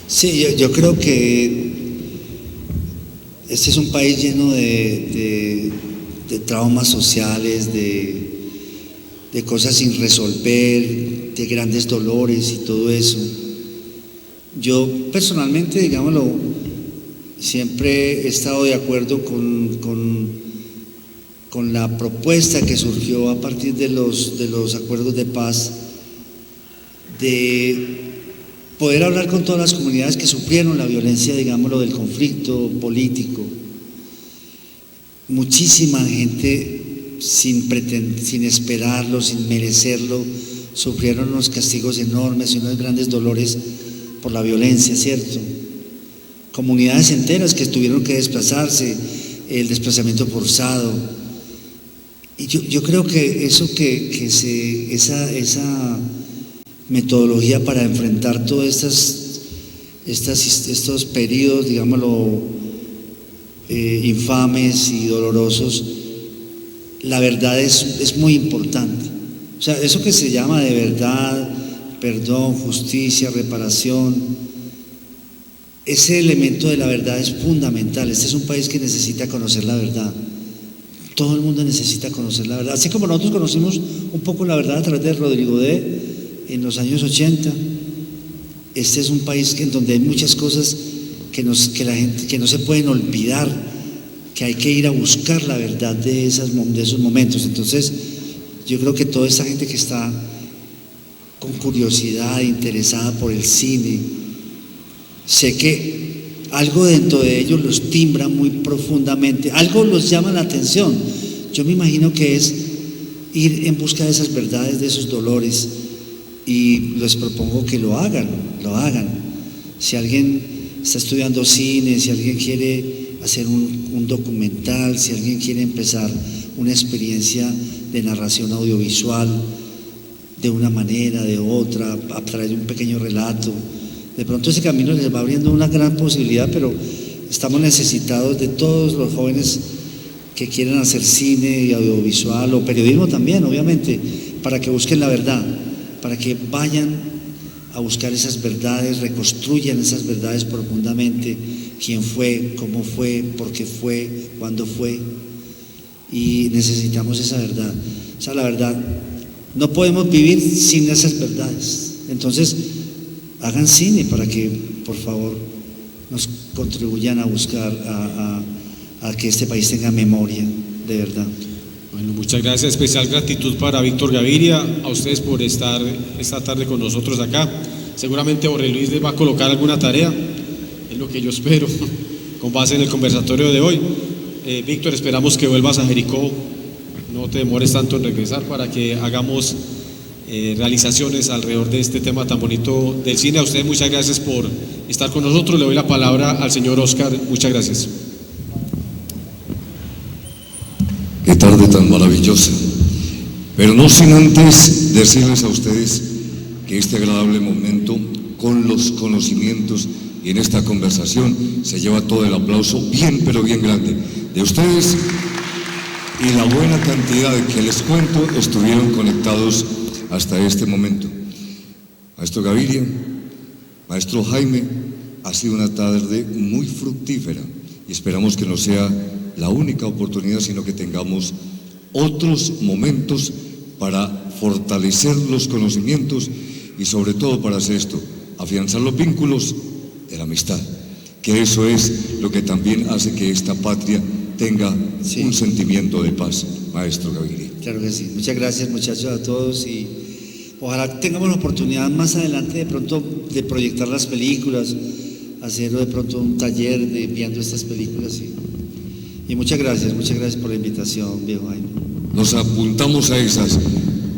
Sí, yo creo que este es un país lleno de traumas sociales, de cosas sin resolver, de grandes dolores y todo eso. Yo personalmente, digámoslo, siempre he estado de acuerdo con la propuesta que surgió a partir de los acuerdos de paz, de poder hablar con todas las comunidades que sufrieron la violencia, digámoslo, del conflicto político. Muchísima gente sin esperarlo, sin merecerlo, sufrieron unos castigos enormes y unos grandes dolores por la violencia, ¿cierto? Comunidades enteras que tuvieron que desplazarse, el desplazamiento forzado. Y yo creo que eso esa metodología para enfrentar todos estos periodos, digámoslo, infames y dolorosos, la verdad es muy importante. O sea, eso que se llama de verdad, perdón, justicia, reparación, ese elemento de la verdad es fundamental. Este es un país que necesita conocer la verdad. Todo el mundo necesita conocer la verdad. Así como nosotros conocimos un poco la verdad a través de Rodrigo D. en los años 80, este es un país en donde hay muchas cosas que la gente que no se pueden olvidar, que hay que ir a buscar la verdad de esos momentos. Entonces, yo creo que toda esa gente que está con curiosidad, interesada por el cine, sé que algo dentro de ellos los timbra muy profundamente, algo los llama la atención. Yo me imagino que es ir en busca de esas verdades, de esos dolores, y les propongo que lo hagan. Si alguien está estudiando cine, si alguien quiere hacer un documental, si alguien quiere empezar una experiencia de narración audiovisual de una manera, de otra, a través de un pequeño relato, de pronto ese camino les va abriendo una gran posibilidad, pero estamos necesitados de todos los jóvenes que quieren hacer cine y audiovisual o periodismo también, obviamente, para que busquen la verdad, para que vayan a buscar esas verdades, reconstruyan esas verdades profundamente, quién fue, cómo fue, por qué fue, cuándo fue, y necesitamos esa verdad. O sea, la verdad, no podemos vivir sin esas verdades. Entonces, hagan cine para que, por favor, nos contribuyan a buscar, a a que este país tenga memoria, de verdad. Bueno, muchas gracias. Especial gratitud para Víctor Gaviria, a ustedes por estar esta tarde con nosotros acá. Seguramente Jorge Luis les va a colocar alguna tarea, es lo que yo espero, con base en el conversatorio de hoy. Víctor, esperamos que vuelvas a Jericó, no te demores tanto en regresar para que hagamos realizaciones alrededor de este tema tan bonito del cine. A ustedes muchas gracias por estar con nosotros. Le doy la palabra al señor Oscar. Muchas gracias. Qué tarde tan maravillosa, pero no sin antes decirles a ustedes que este agradable momento, con los conocimientos y en esta conversación, se lleva todo el aplauso bien, pero bien grande de ustedes y la buena cantidad de que les cuento estuvieron conectados hasta este momento. Maestro Gaviria, maestro Jaime, ha sido una tarde muy fructífera y esperamos que no sea la única oportunidad, sino que tengamos otros momentos para fortalecer los conocimientos y sobre todo para hacer esto, afianzar los vínculos de la amistad, que eso es lo que también hace que esta patria tenga un sentimiento de paz. Maestro Gaviria. Claro que sí. Muchas gracias, muchachos, a todos, y ojalá tengamos la oportunidad más adelante de pronto de proyectar las películas, hacer de pronto un taller de viendo estas películas. Y muchas gracias por la invitación, viejo Jaime. Nos apuntamos a esas.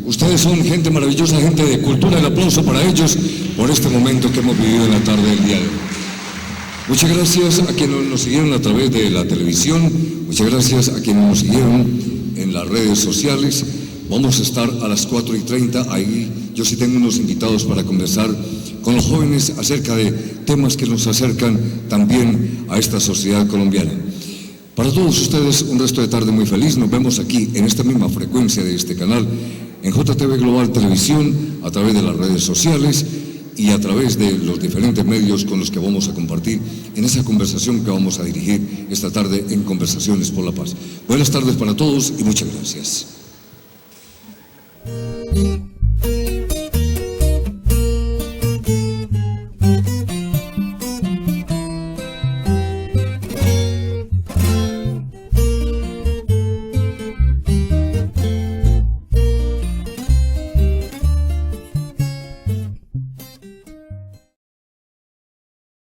Ustedes son gente maravillosa, gente de cultura. El aplauso para ellos por este momento que hemos vivido en la tarde del día de hoy. Muchas gracias a quienes nos siguieron a través de la televisión. Muchas gracias a quienes nos siguieron en las redes sociales. Vamos a estar a las 4:30. Ahí yo sí tengo unos invitados para conversar con los jóvenes acerca de temas que nos acercan también a esta sociedad colombiana. Para todos ustedes, un resto de tarde muy feliz. Nos vemos aquí en esta misma frecuencia de este canal, en JTV Global Televisión, a través de las redes sociales y a través de los diferentes medios con los que vamos a compartir en esa conversación que vamos a dirigir esta tarde en Conversaciones por la Paz. Buenas tardes para todos y muchas gracias.